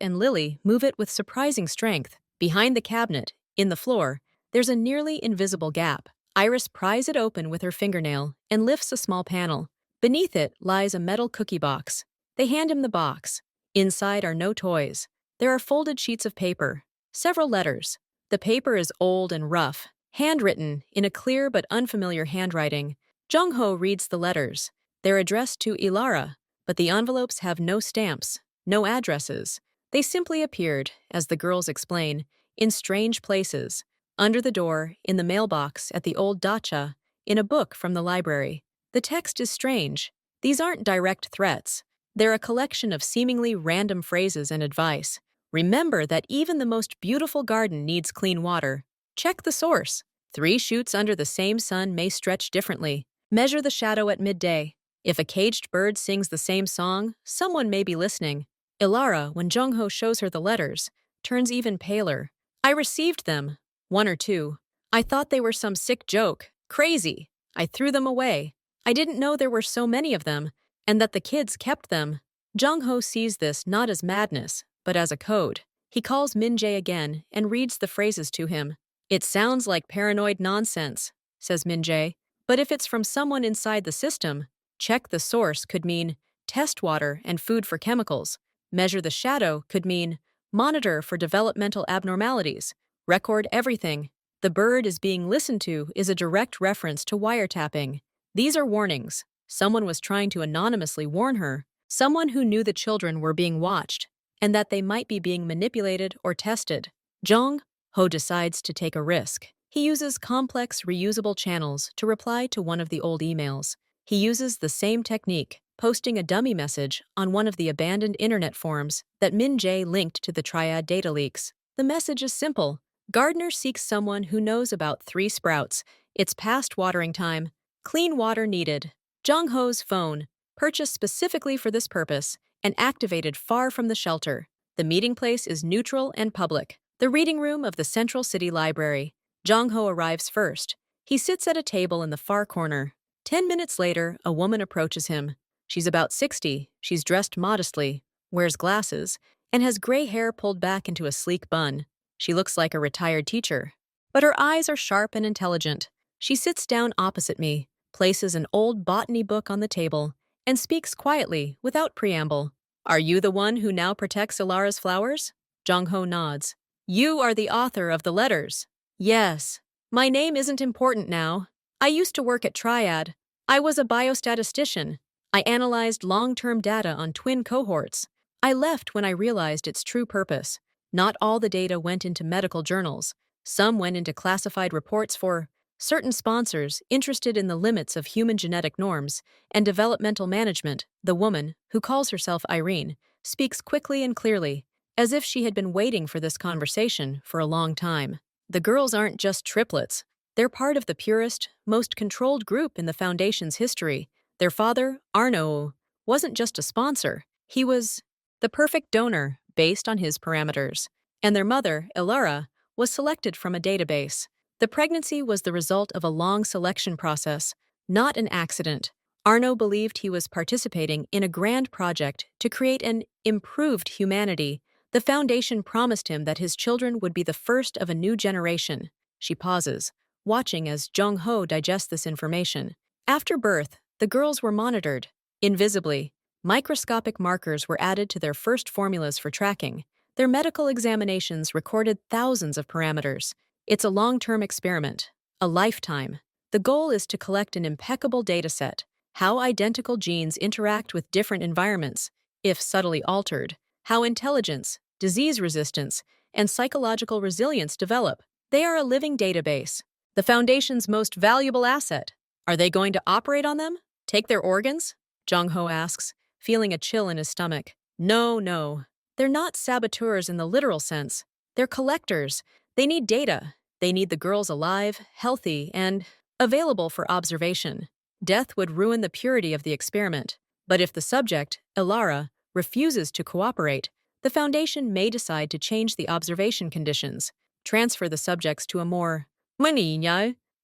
and Lily move it with surprising strength. Behind the cabinet, in the floor, there's a nearly invisible gap. Iris pries it open with her fingernail and lifts a small panel. Beneath it lies a metal cookie box. They hand him the box. Inside are no toys. There are folded sheets of paper, several letters. The paper is old and rough, handwritten in a clear but unfamiliar handwriting. Jung-ho reads the letters. They're addressed to Ilara, but the envelopes have no stamps, no addresses. They simply appeared, as the girls explain, in strange places. Under the door, in the mailbox, at the old dacha, in a book from the library. The text is strange. These aren't direct threats. They're a collection of seemingly random phrases and advice. Remember that even the most beautiful garden needs clean water. Check the source. 3 shoots under the same sun may stretch differently. Measure the shadow at midday. If a caged bird sings the same song, someone may be listening. Ilara, when Jung-ho shows her the letters, turns even paler. I received them. 1 or 2. I thought they were some sick joke. Crazy. I threw them away. I didn't know there were so many of them, and that the kids kept them. Jung-ho sees this not as madness, but as a code. He calls Min-jae again and reads the phrases to him. It sounds like paranoid nonsense, says Min-jae, but if it's from someone inside the system, check the source could mean test water and food for chemicals. Measure the shadow could mean Monitor for developmental abnormalities. Record everything. The bird is being listened to is a direct reference to wiretapping. These are warnings. Someone was trying to anonymously warn her, someone who knew the children were being watched, and that they might be being manipulated or tested. Jong Ho decides to take a risk. He uses complex, reusable channels to reply to one of the old emails. He uses the same technique, posting a dummy message on one of the abandoned internet forums that Min Jae linked to the Triad data leaks. The message is simple. Gardener seeks someone who knows about 3 sprouts. It's past watering time. Clean water needed. Jong Ho's phone, purchased specifically for this purpose, and activated far from the shelter. The meeting place is neutral and public. The reading room of the Central City Library. Jong Ho arrives first. He sits at a table in the far corner. 10 minutes later, a woman approaches him. She's about 60, she's dressed modestly, wears glasses, and has gray hair pulled back into a sleek bun. She looks like a retired teacher. But her eyes are sharp and intelligent. She sits down opposite me, places an old botany book on the table, and speaks quietly, without preamble. Are you the one who now protects Ilara's flowers? Jong Ho nods. You are the author of the letters. Yes. My name isn't important now. I used to work at Triad. I was a biostatistician. I analyzed long-term data on twin cohorts. I left when I realized its true purpose. Not all the data went into medical journals. Some went into classified reports for certain sponsors interested in the limits of human genetic norms and developmental management. The woman, who calls herself Irene, speaks quickly and clearly, as if she had been waiting for this conversation for a long time. The girls aren't just triplets. They're part of the purest, most controlled group in the Foundation's history. Their father, Arno, wasn't just a sponsor. He was the perfect donor based on his parameters. And their mother, Ilara, was selected from a database. The pregnancy was the result of a long selection process, not an accident. Arno believed he was participating in a grand project to create an improved humanity. The Foundation promised him that his children would be the first of a new generation. She pauses, watching as Jong Ho digests this information. After birth, the girls were monitored. Invisibly, microscopic markers were added to their first formulas for tracking. Their medical examinations recorded thousands of parameters. It's a long-term experiment, a lifetime. The goal is to collect an impeccable dataset, how identical genes interact with different environments, if subtly altered, how intelligence, disease resistance, and psychological resilience develop. They are a living database, the Foundation's most valuable asset. Are they going to operate on them? Take their organs? Jong Ho asks, feeling a chill in his stomach. No. They're not saboteurs in the literal sense. They're collectors. They need data. They need the girls alive, healthy, and available for observation. Death would ruin the purity of the experiment. But if the subject, Ilara, refuses to cooperate, the Foundation may decide to change the observation conditions, transfer the subjects to a more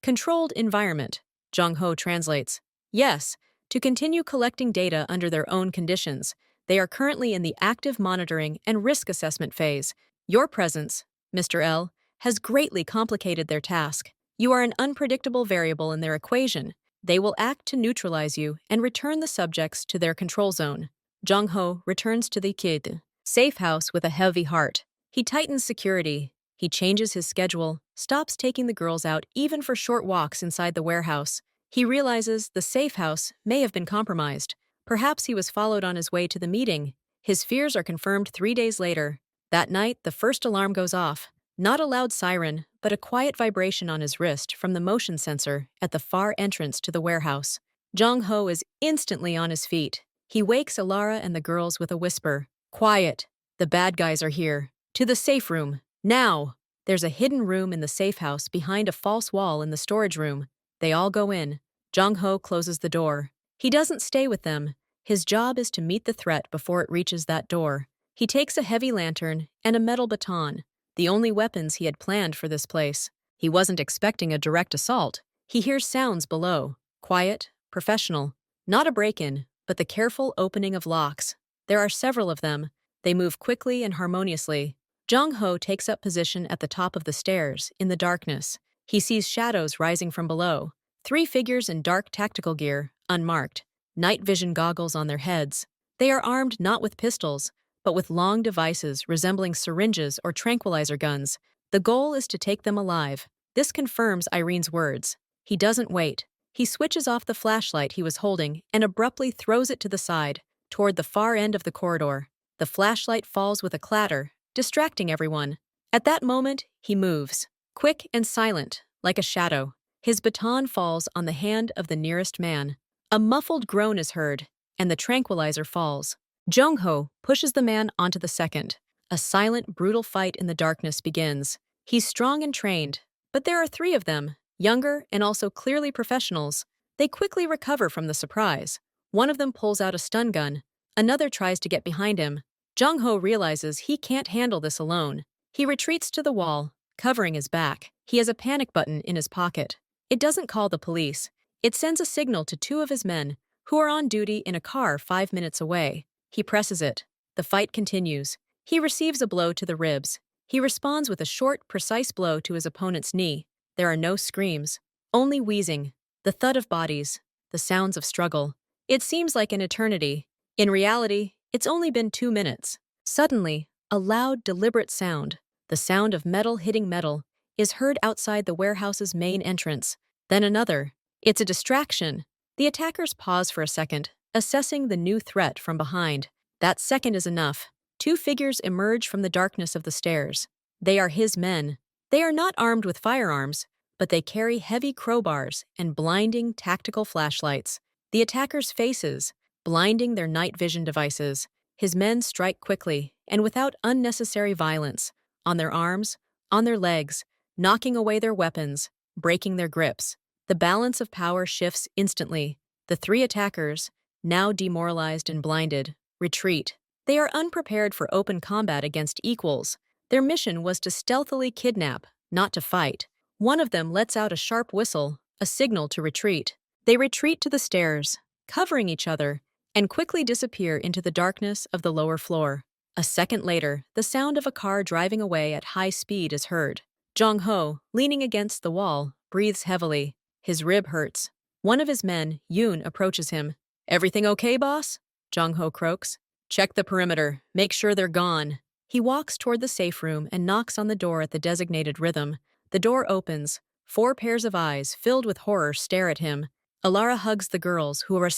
controlled environment. Jong Ho translates. Yes, to continue collecting data under their own conditions. They are currently in the active monitoring and risk assessment phase. Your presence, Mr. L, has greatly complicated their task. You are an unpredictable variable in their equation. They will act to neutralize you and return the subjects to their control zone. Jong Ho returns to the kid safe house with a heavy heart. He tightens security. He changes his schedule, stops taking the girls out even for short walks inside the warehouse. He realizes the safe house may have been compromised. Perhaps he was followed on his way to the meeting. His fears are confirmed 3 days later. That night, the first alarm goes off. Not a loud siren, but a quiet vibration on his wrist from the motion sensor at the far entrance to the warehouse. Jong Ho is instantly on his feet. He wakes Ilara and the girls with a whisper. Quiet. The bad guys are here. To the safe room. Now. There's a hidden room in the safe house behind a false wall in the storage room. They all go in. Jong Ho closes the door. He doesn't stay with them. His job is to meet the threat before it reaches that door. He takes a heavy lantern and a metal baton, the only weapons he had planned for this place. He wasn't expecting a direct assault. He hears sounds below. Quiet, professional. Not a break-in, but the careful opening of locks. There are several of them. They move quickly and harmoniously. Jong Ho takes up position at the top of the stairs, in the darkness. He sees shadows rising from below. 3 figures in dark tactical gear, unmarked, night vision goggles on their heads. They are armed not with pistols, but with long devices resembling syringes or tranquilizer guns. The goal is to take them alive. This confirms Irene's words. He doesn't wait. He switches off the flashlight he was holding and abruptly throws it to the side, toward the far end of the corridor. The flashlight falls with a clatter, distracting everyone. At that moment, he moves, quick and silent, like a shadow. His baton falls on the hand of the nearest man. A muffled groan is heard, and the tranquilizer falls. Jung-ho pushes the man onto the second. A silent, brutal fight in the darkness begins. He's strong and trained, but there are three of them, younger and also clearly professionals. They quickly recover from the surprise. One of them pulls out a stun gun. Another tries to get behind him. Jung-ho realizes he can't handle this alone. He retreats to the wall, covering his back. He has a panic button in his pocket. It doesn't call the police. It sends a signal to two of his men, who are on duty in a car 5 minutes away. He presses it. The fight continues. He receives a blow to the ribs. He responds with a short, precise blow to his opponent's knee. There are no screams, only wheezing, the thud of bodies, the sounds of struggle. It seems like an eternity. In reality, it's only been 2 minutes. Suddenly, a loud, deliberate sound, the sound of metal hitting metal, is heard outside the warehouse's main entrance. Then another. It's a distraction. The attackers pause for a second, assessing the new threat from behind. That second is enough. Two figures emerge from the darkness of the stairs. They are his men. They are not armed with firearms, but they carry heavy crowbars and blinding tactical flashlights. The attackers' faces, blinding their night vision devices. His men strike quickly and without unnecessary violence, on their arms, on their legs, knocking away their weapons, breaking their grips. The balance of power shifts instantly. The three attackers, now demoralized and blinded, retreat. They are unprepared for open combat against equals. Their mission was to stealthily kidnap, not to fight. One of them lets out a sharp whistle, a signal to retreat. They retreat to the stairs, covering each other, and quickly disappear into the darkness of the lower floor. A second later, the sound of a car driving away at high speed is heard. Jung-ho, leaning against the wall, breathes heavily. His rib hurts. One of his men, Yoon, approaches him. "Everything okay, boss?" Jung-ho croaks. "Check the perimeter. Make sure they're gone." He walks toward the safe room and knocks on the door at the designated rhythm. The door opens. 4 pairs of eyes, filled with horror, stare at him. Alara hugs the girls, who are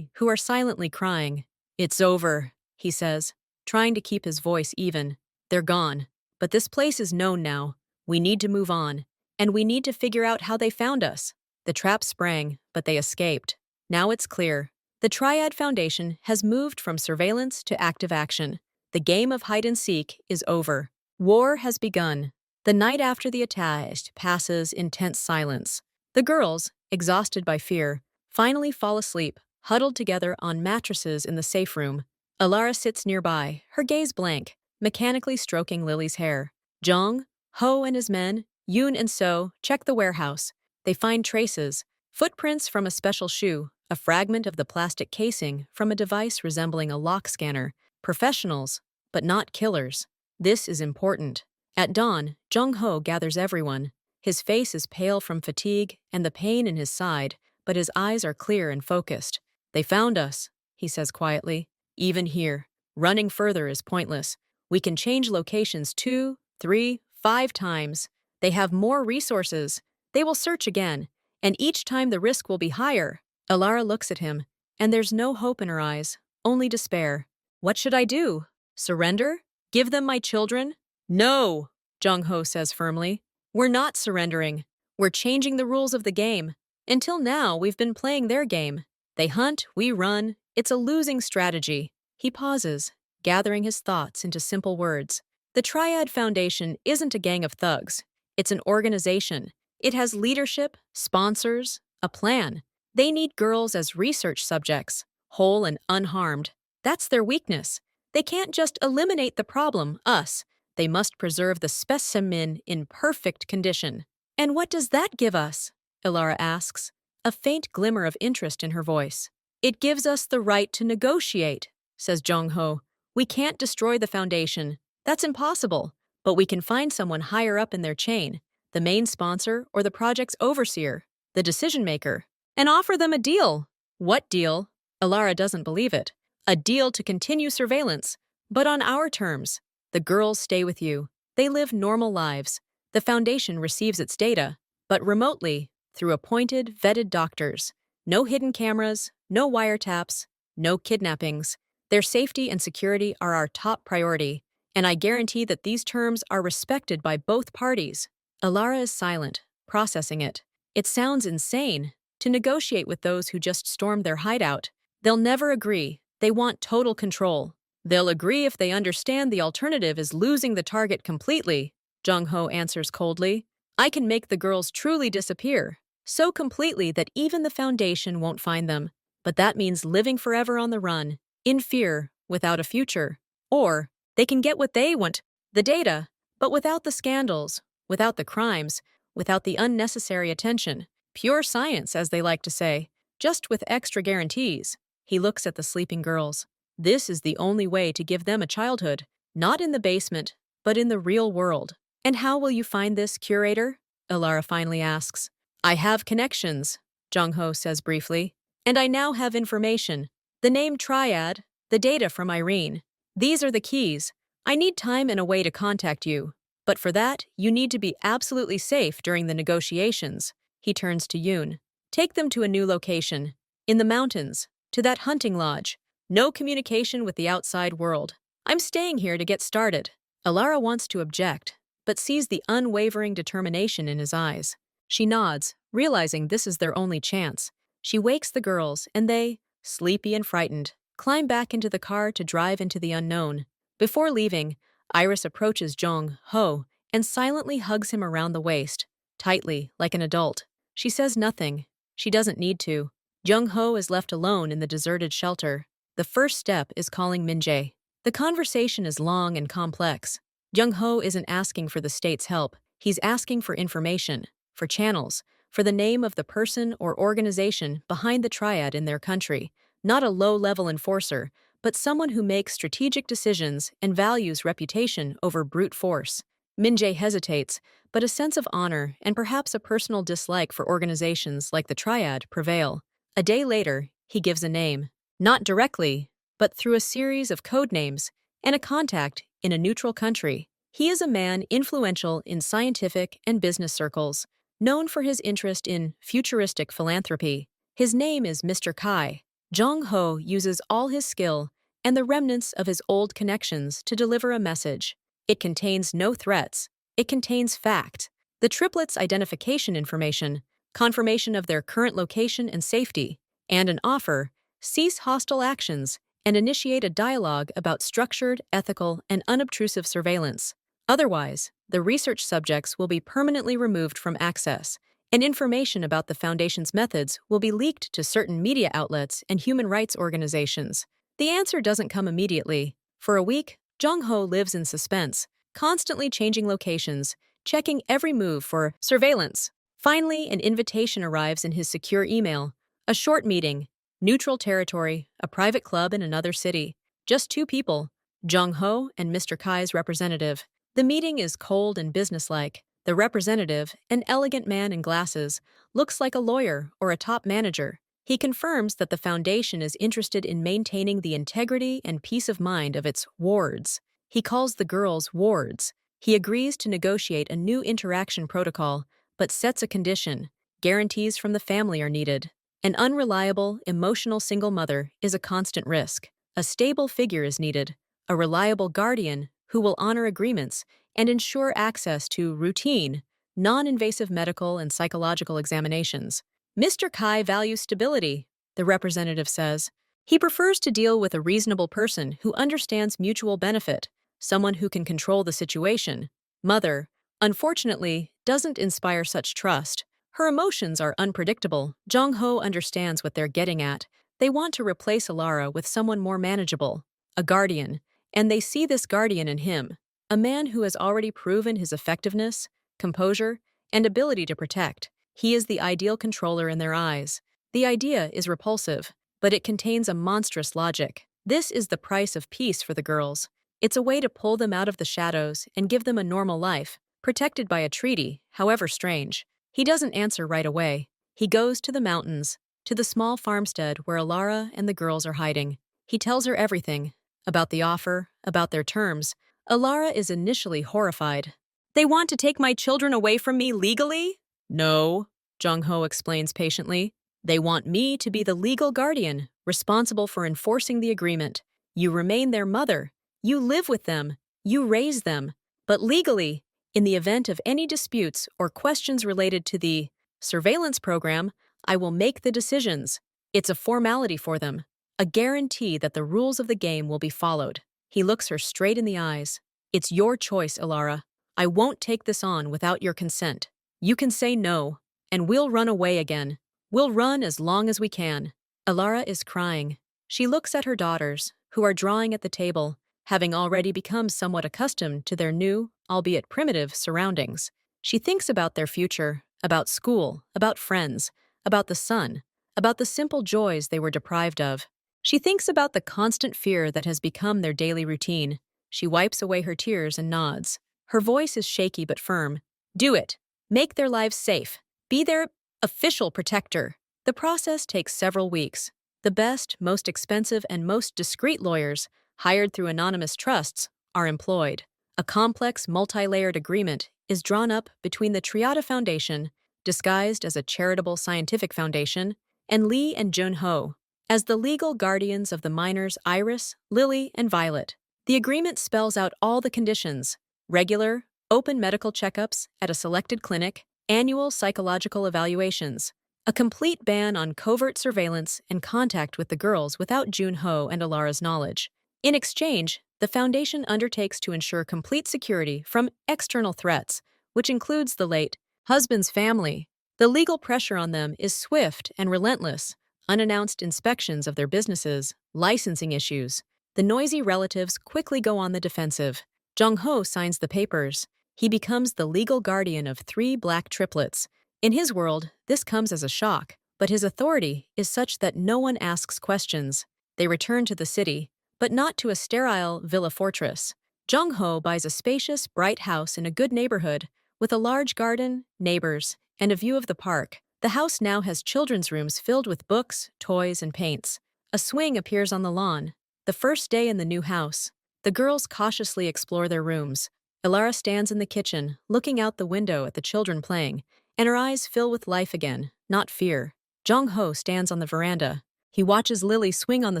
silently crying. "It's over," he says, trying to keep his voice even. "They're gone. But this place is known now. We need to move on. And we need to figure out how they found us." The trap sprang, but they escaped. Now it's clear. The Triad Foundation has moved from surveillance to active action. The game of hide-and-seek is over. War has begun. The night after the attack passes in tense silence. The girls, exhausted by fear, finally fall asleep, huddled together on mattresses in the safe room. Alara sits nearby, her gaze blank, mechanically stroking Lily's hair. Jong, Ho and his men, Yoon and So, check the warehouse. They find traces, footprints from a special shoe, a fragment of the plastic casing from a device resembling a lock scanner. Professionals, but not killers. This is important. At dawn, Jung-ho gathers everyone. His face is pale from fatigue and the pain in his side, but his eyes are clear and focused. "They found us," he says quietly. "Even here. Running further is pointless. We can change locations 2, 3, 5 times. They have more resources. They will search again, and each time the risk will be higher." Alara looks at him, and there's no hope in her eyes, only despair. "What should I do? Surrender? Give them my children?" "No," Jung-ho says firmly. "We're not surrendering. We're changing the rules of the game. Until now, we've been playing their game. They hunt, we run. It's a losing strategy." He pauses, gathering his thoughts into simple words. The Triad Foundation isn't a gang of thugs. It's an organization. It has leadership, sponsors, a plan. They need girls as research subjects, whole and unharmed. That's their weakness. They can't just eliminate the problem, us. They must preserve the specimen in perfect condition. "And what does that give us?" Alara asks, a faint glimmer of interest in her voice. "It gives us the right to negotiate," says Jung-ho. "We can't destroy the foundation. That's impossible. But we can find someone higher up in their chain, the main sponsor or the project's overseer, the decision-maker, and offer them a deal." "What deal?" Alara doesn't believe it. "A deal to continue surveillance. But on our terms. The girls stay with you. They live normal lives. The Foundation receives its data, but remotely, through appointed, vetted doctors. No hidden cameras, no wiretaps, no kidnappings. Their safety and security are our top priority, and I guarantee that these terms are respected by both parties. Alara is silent, processing it. It sounds insane to negotiate with those who just stormed their hideout. They'll never agree. They want total control. They'll agree if they understand the alternative is losing the target completely, Jung-ho answers coldly. I can make the girls truly disappear, so completely that even the Foundation won't find them. But that means living forever on the run, in fear, without a future. Or they can get what they want, the data, but without the scandals, without the crimes, without the unnecessary attention. Pure science, as they like to say, just with extra guarantees. He looks at the sleeping girls. This is the only way to give them a childhood, not in the basement, but in the real world. And how will you find this, curator? Alara finally asks. I have connections, Jung-ho says briefly. And I now have information. The name Triad, the data from Irene. These are the keys. I need time and a way to contact you. But for that, you need to be absolutely safe during the negotiations. He turns to Yoon. Take them to a new location. In the mountains, to that hunting lodge. No communication with the outside world. I'm staying here to get started. Alara wants to object, but sees the unwavering determination in his eyes. She nods, realizing this is their only chance. She wakes the girls, and they, sleepy and frightened, climb back into the car to drive into the unknown. Before leaving, Iris approaches Jung-ho and silently hugs him around the waist, tightly, like an adult. She says nothing. She doesn't need to. Jung-ho is left alone in the deserted shelter. The first step is calling Min-jae. The conversation is long and complex. Jung-ho isn't asking for the state's help. He's asking for information, for channels, for the name of the person or organization behind the triad in their country. Not a low-level enforcer, but someone who makes strategic decisions and values reputation over brute force. Min-jae hesitates, but a sense of honor and perhaps a personal dislike for organizations like the triad prevail. A day later, he gives a name. Not directly, but through a series of code names and a contact in a neutral country. He is a man influential in scientific and business circles, known for his interest in futuristic philanthropy. His name is Mr. Kai. Jung-ho uses all his skill and the remnants of his old connections to deliver a message. It contains no threats. It contains fact. The triplets' identification information, confirmation of their current location and safety, and an offer. Cease hostile actions and initiate a dialogue about structured, ethical, and unobtrusive surveillance. Otherwise, the research subjects will be permanently removed from access, and information about the Foundation's methods will be leaked to certain media outlets and human rights organizations. The answer doesn't come immediately. For a week, Jung-ho lives in suspense, constantly changing locations, checking every move for surveillance. Finally, an invitation arrives in his secure email. A short meeting. Neutral territory, a private club in another city. Just two people, Jung-ho and Mr. Kai's representative. The meeting is cold and businesslike. The representative, an elegant man in glasses, looks like a lawyer or a top manager. He confirms that the Foundation is interested in maintaining the integrity and peace of mind of its wards. He calls the girls wards. He agrees to negotiate a new interaction protocol, but sets a condition. Guarantees from the family are needed. An unreliable, emotional single mother is a constant risk. A stable figure is needed, a reliable guardian who will honor agreements and ensure access to routine, non-invasive medical and psychological examinations. Mr. Kai values stability, the representative says. He prefers to deal with a reasonable person who understands mutual benefit, someone who can control the situation. Mother, unfortunately, doesn't inspire such trust. Her emotions are unpredictable. Jung-ho understands what they're getting at. They want to replace Alara with someone more manageable, a guardian, and they see this guardian in him, a man who has already proven his effectiveness, composure, and ability to protect. He is the ideal controller in their eyes. The idea is repulsive, but it contains a monstrous logic. This is the price of peace for the girls. It's a way to pull them out of the shadows and give them a normal life, protected by a treaty, however strange. He doesn't answer right away. He goes to the mountains, to the small farmstead where Alara and the girls are hiding. He tells her everything, about the offer, about their terms. Alara is initially horrified. They want to take my children away from me legally? No, Jung-ho explains patiently. They want me to be the legal guardian, responsible for enforcing the agreement. You remain their mother. You live with them. You raise them. But legally, in the event of any disputes or questions related to the surveillance program, I will make the decisions. It's a formality for them, a guarantee that the rules of the game will be followed. He looks her straight in the eyes. It's your choice, Alara. I won't take this on without your consent. You can say no, and we'll run away again. We'll run as long as we can. Alara is crying. She looks at her daughters, who are drawing at the table, having already become somewhat accustomed to their new, albeit primitive, surroundings. She thinks about their future, about school, about friends, about the sun, about the simple joys they were deprived of. She thinks about the constant fear that has become their daily routine. She wipes away her tears and nods. Her voice is shaky but firm. Do it. Make their lives safe. Be their official protector. The process takes several weeks. The best, most expensive, and most discreet lawyers, hired through anonymous trusts, are employed. A complex, multi-layered agreement is drawn up between the Triada Foundation, disguised as a charitable scientific foundation, and Lee and Jun-ho, as the legal guardians of the minors Iris, Lily, and Violet. The agreement spells out all the conditions: regular, open medical checkups at a selected clinic, annual psychological evaluations, a complete ban on covert surveillance and contact with the girls without Jun-ho and Alara's knowledge. In exchange, the Foundation undertakes to ensure complete security from external threats, which includes the late husband's family. The legal pressure on them is swift and relentless: unannounced inspections of their businesses, licensing issues. The noisy relatives quickly go on the defensive. Jung-ho signs the papers. He becomes the legal guardian of 3 black triplets. In his world, this comes as a shock, but his authority is such that no one asks questions. They return to the city, but not to a sterile villa fortress. Jung-ho buys a spacious, bright house in a good neighborhood, with a large garden, neighbors, and a view of the park. The house now has children's rooms filled with books, toys, and paints. A swing appears on the lawn. The first day in the new house. The girls cautiously explore their rooms. Alara stands in the kitchen, looking out the window at the children playing, and her eyes fill with life again, not fear. Jung-ho stands on the veranda. He watches Lily swing on the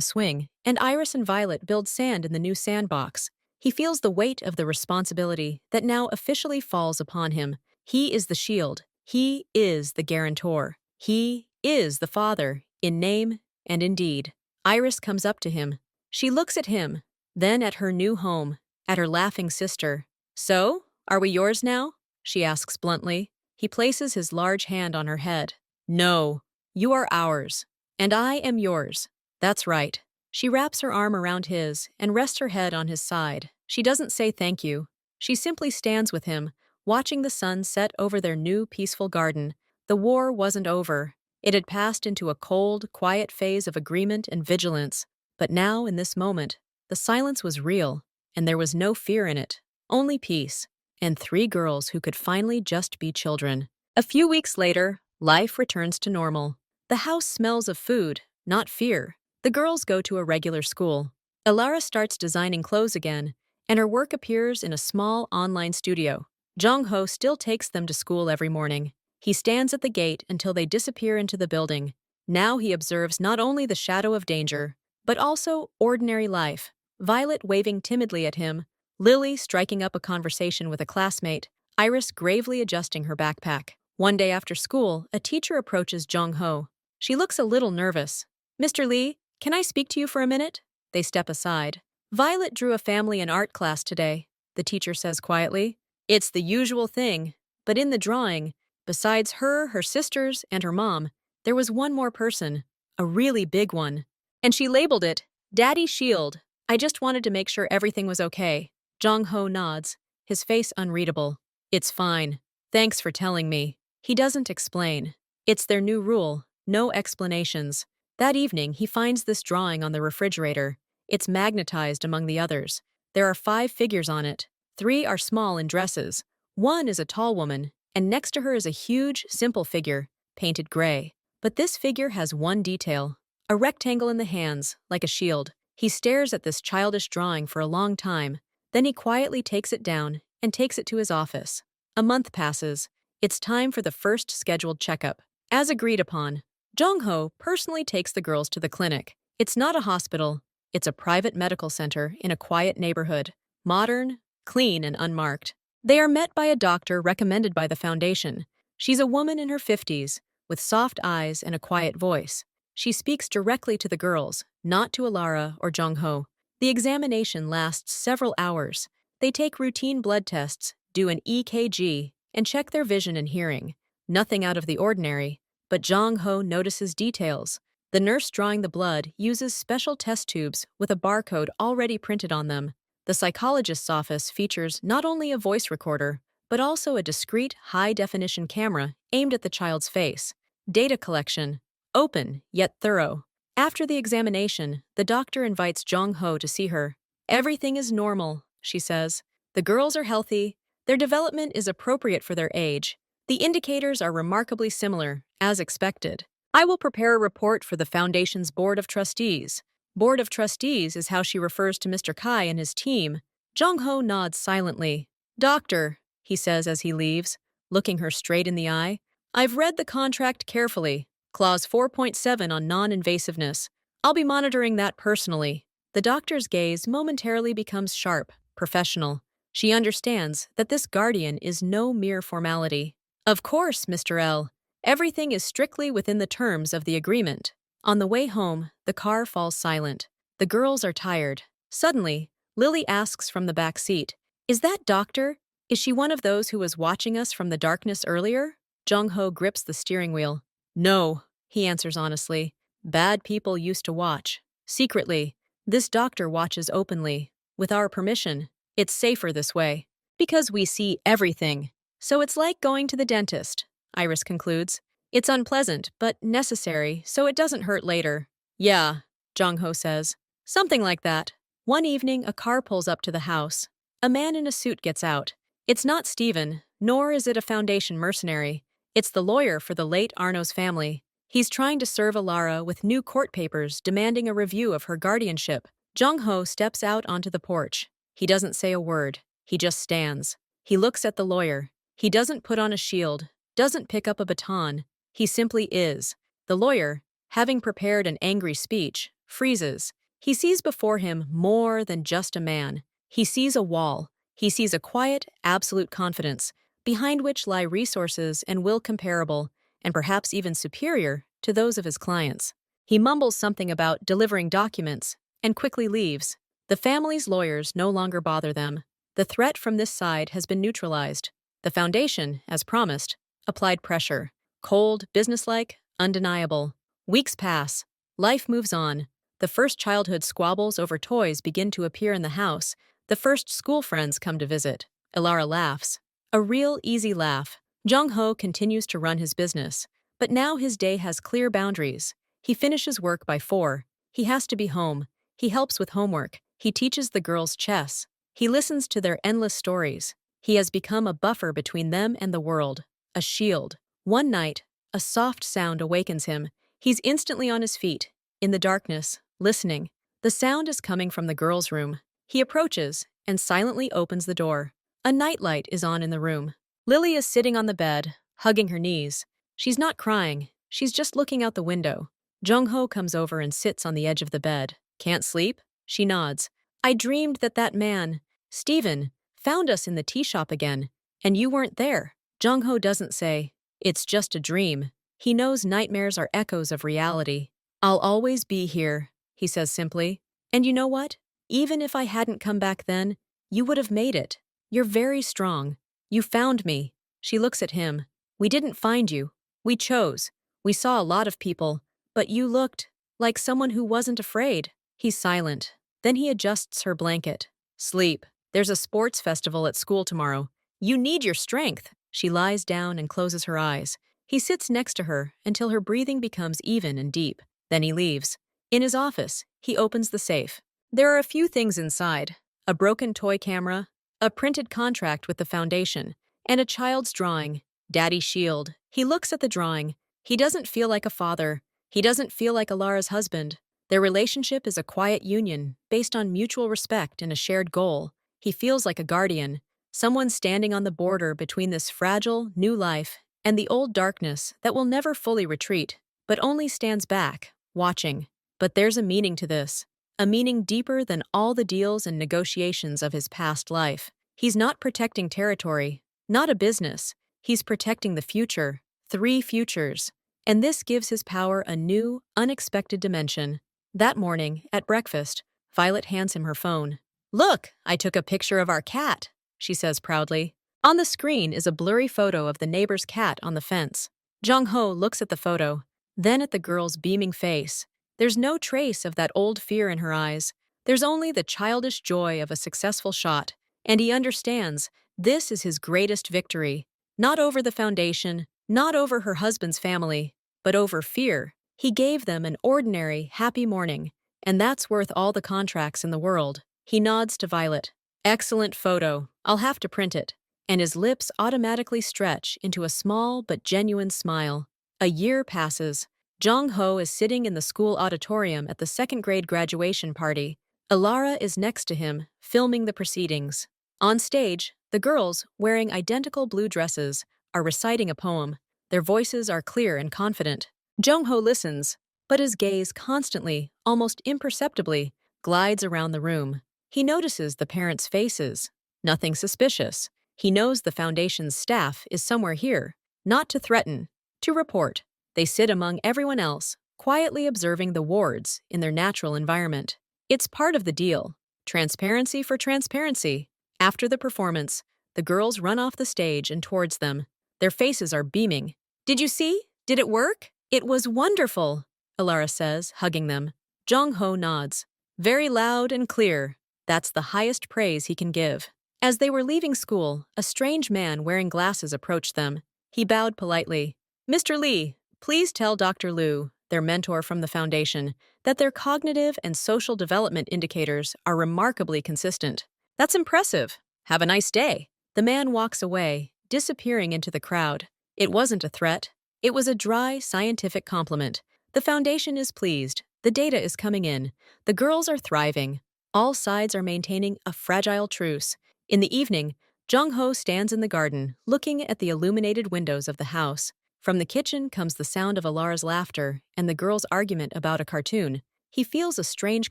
swing, and Iris and Violet build sand in the new sandbox. He feels the weight of the responsibility that now officially falls upon him. He is the shield. He is the guarantor. He is the father, in name and in deed. Iris comes up to him. She looks at him, then at her new home, at her laughing sister. So, are we yours now? She asks bluntly. He places his large hand on her head. No, you are ours, and I am yours. That's right. She wraps her arm around his and rests her head on his side. She doesn't say thank you. She simply stands with him, watching the sun set over their new peaceful garden. The war wasn't over. It had passed into a cold, quiet phase of agreement and vigilance. But now, in this moment, the silence was real, and there was no fear in it, only peace, and 3 girls who could finally just be children. A few weeks later, life returns to normal. The house smells of food, not fear. The girls go to a regular school. Alara starts designing clothes again, and her work appears in a small online studio. Jung-ho still takes them to school every morning. He stands at the gate until they disappear into the building. Now he observes not only the shadow of danger, but also ordinary life. Violet waving timidly at him, Lily striking up a conversation with a classmate, Iris gravely adjusting her backpack. One day after school, a teacher approaches Jung-ho. She looks a little nervous. Mr. Lee, can I speak to you for a minute? They step aside. Violet drew a family and art class today, the teacher says quietly. It's the usual thing, but in the drawing, besides her, her sisters, and her mom, there was one more person, a really big one. And she labeled it, Daddy Shield. I just wanted to make sure everything was okay. Jung-ho nods, his face unreadable. It's fine. Thanks for telling me. He doesn't explain. It's their new rule, no explanations. That evening, he finds this drawing on the refrigerator. It's magnetized among the others. There are 5 figures on it. 3 are small in dresses. 1 is a tall woman, and next to her is a huge, simple figure, painted gray. But this figure has one detail. A rectangle in the hands, like a shield. He stares at this childish drawing for a long time, then he quietly takes it down and takes it to his office. A month passes. It's time for the first scheduled checkup. As agreed upon, Jong-ho personally takes the girls to the clinic. It's not a hospital, it's a private medical center in a quiet neighborhood. Modern, clean, and unmarked. They are met by a doctor recommended by the foundation. She's a woman in her 50s, with soft eyes and a quiet voice. She speaks directly to the girls, not to Alara or Jong-ho. The examination lasts several hours. They take routine blood tests, do an EKG, and check their vision and hearing. Nothing out of the ordinary, but Jong-ho notices details. The nurse drawing the blood uses special test tubes with a barcode already printed on them. The psychologist's office features not only a voice recorder, but also a discreet, high-definition camera aimed at the child's face. Data collection. Open, yet thorough. After the examination, the doctor invites Jong-ho to see her. Everything is normal, she says. The girls are healthy. Their development is appropriate for their age. The indicators are remarkably similar, as expected. I will prepare a report for the Foundation's Board of Trustees. Board of Trustees is how she refers to Mr. Kai and his team. Jong-ho nods silently. Doctor, he says as he leaves, looking her straight in the eye, I've read the contract carefully. Clause 4.7 on non-invasiveness. I'll be monitoring that personally. The doctor's gaze momentarily becomes sharp, professional. She understands that this guardian is no mere formality. Of course, Mr. L. Everything is strictly within the terms of the agreement. On the way home, the car falls silent. The girls are tired. Suddenly, Lily asks from the back seat, Is that doctor? Is she one of those who was watching us from the darkness earlier? Jong-ho grips the steering wheel. No, he answers honestly. Bad people used to watch. Secretly. This doctor watches openly. With our permission. It's safer this way. Because we see everything. So it's like going to the dentist, Iris concludes. It's unpleasant, but necessary, so it doesn't hurt later. Yeah, Jong-ho says. Something like that. One evening, a car pulls up to the house. A man in a suit gets out. It's not Steven, nor is it a Foundation mercenary. It's the lawyer for the late Arno's family. He's trying to serve Alara with new court papers demanding a review of her guardianship. Jong-ho steps out onto the porch. He doesn't say a word. He just stands. He looks at the lawyer. He doesn't put on a shield, doesn't pick up a baton. He simply is. The lawyer, having prepared an angry speech, freezes. He sees before him more than just a man. He sees a wall. He sees a quiet, absolute confidence, behind which lie resources and will comparable, and perhaps even superior, to those of his clients. He mumbles something about delivering documents, and quickly leaves. The family's lawyers no longer bother them. The threat from this side has been neutralized. The Foundation, as promised, applied pressure. Cold, businesslike, undeniable. Weeks pass. Life moves on. The first childhood squabbles over toys begin to appear in the house. The first school friends come to visit. Alara laughs. A real easy laugh. Jong-ho continues to run his business. But now his day has clear boundaries. He finishes work by 4. He has to be home. He helps with homework. He teaches the girls chess. He listens to their endless stories. He has become a buffer between them and the world. A shield. One night, a soft sound awakens him. He's instantly on his feet, in the darkness, listening. The sound is coming from the girls' room. He approaches and silently opens the door. A nightlight is on in the room. Lily is sitting on the bed, hugging her knees. She's not crying. She's just looking out the window. Jong-ho comes over and sits on the edge of the bed. Can't sleep? She nods. I dreamed that man, Steven, found us in the tea shop again, and you weren't there. Jong-ho doesn't say, it's just a dream. He knows nightmares are echoes of reality. I'll always be here, he says simply. And you know what? Even if I hadn't come back then, you would have made it. You're very strong. You found me. She looks at him. We didn't find you. We chose. We saw a lot of people, but you looked like someone who wasn't afraid. He's silent. Then he adjusts her blanket. Sleep. There's a sports festival at school tomorrow. You need your strength. She lies down and closes her eyes. He sits next to her until her breathing becomes even and deep. Then he leaves. In his office, he opens the safe. There are a few things inside. A broken toy camera, a printed contract with the Foundation, and a child's drawing, Daddy's shield. He looks at the drawing. He doesn't feel like a father. He doesn't feel like Alara's husband. Their relationship is a quiet union based on mutual respect and a shared goal. He feels like a guardian, someone standing on the border between this fragile, new life and the old darkness that will never fully retreat, but only stands back, watching. But there's a meaning to this, a meaning deeper than all the deals and negotiations of his past life. He's not protecting territory, not a business. He's protecting the future, 3 futures. And this gives his power a new, unexpected dimension. That morning, at breakfast, Violet hands him her phone. "Look, I took a picture of our cat," she says proudly. On the screen is a blurry photo of the neighbor's cat on the fence. Jung-ho looks at the photo, then at the girl's beaming face. There's no trace of that old fear in her eyes. There's only the childish joy of a successful shot, and he understands this is his greatest victory. Not over the foundation, not over her husband's family, but over fear. He gave them an ordinary, happy morning, and that's worth all the contracts in the world. He nods to Violet. "Excellent photo. I'll have to print it." And his lips automatically stretch into a small but genuine smile. A year passes. Jong-ho is sitting in the school auditorium at the second-grade graduation party. Alara is next to him, filming the proceedings. On stage, the girls, wearing identical blue dresses, are reciting a poem. Their voices are clear and confident. Jong-ho listens, but his gaze constantly, almost imperceptibly, glides around the room. He notices the parents' faces. Nothing suspicious. He knows the foundation's staff is somewhere here, not to threaten, to report. They sit among everyone else, quietly observing the wards in their natural environment. It's part of the deal. Transparency for transparency. After the performance, the girls run off the stage and towards them. Their faces are beaming. "Did you see? Did it work?" "It was wonderful," Alara says, hugging them. Jong-ho nods. "Very loud and clear." That's the highest praise he can give. As they were leaving school, a strange man wearing glasses approached them. He bowed politely. "Mr. Lee, please tell Dr. Liu, their mentor from the foundation, that their cognitive and social development indicators are remarkably consistent." "That's impressive. Have a nice day." The man walks away, disappearing into the crowd. It wasn't a threat. It was a dry, scientific compliment. The foundation is pleased. The data is coming in. The girls are thriving. All sides are maintaining a fragile truce. In the evening, Jung-ho stands in the garden, looking at the illuminated windows of the house. From the kitchen comes the sound of Alara's laughter and the girls' argument about a cartoon. He feels a strange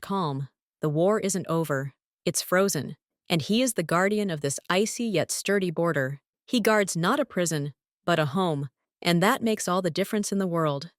calm. The war isn't over. It's frozen. And he is the guardian of this icy yet sturdy border. He guards not a prison, but a home. And that makes all the difference in the world.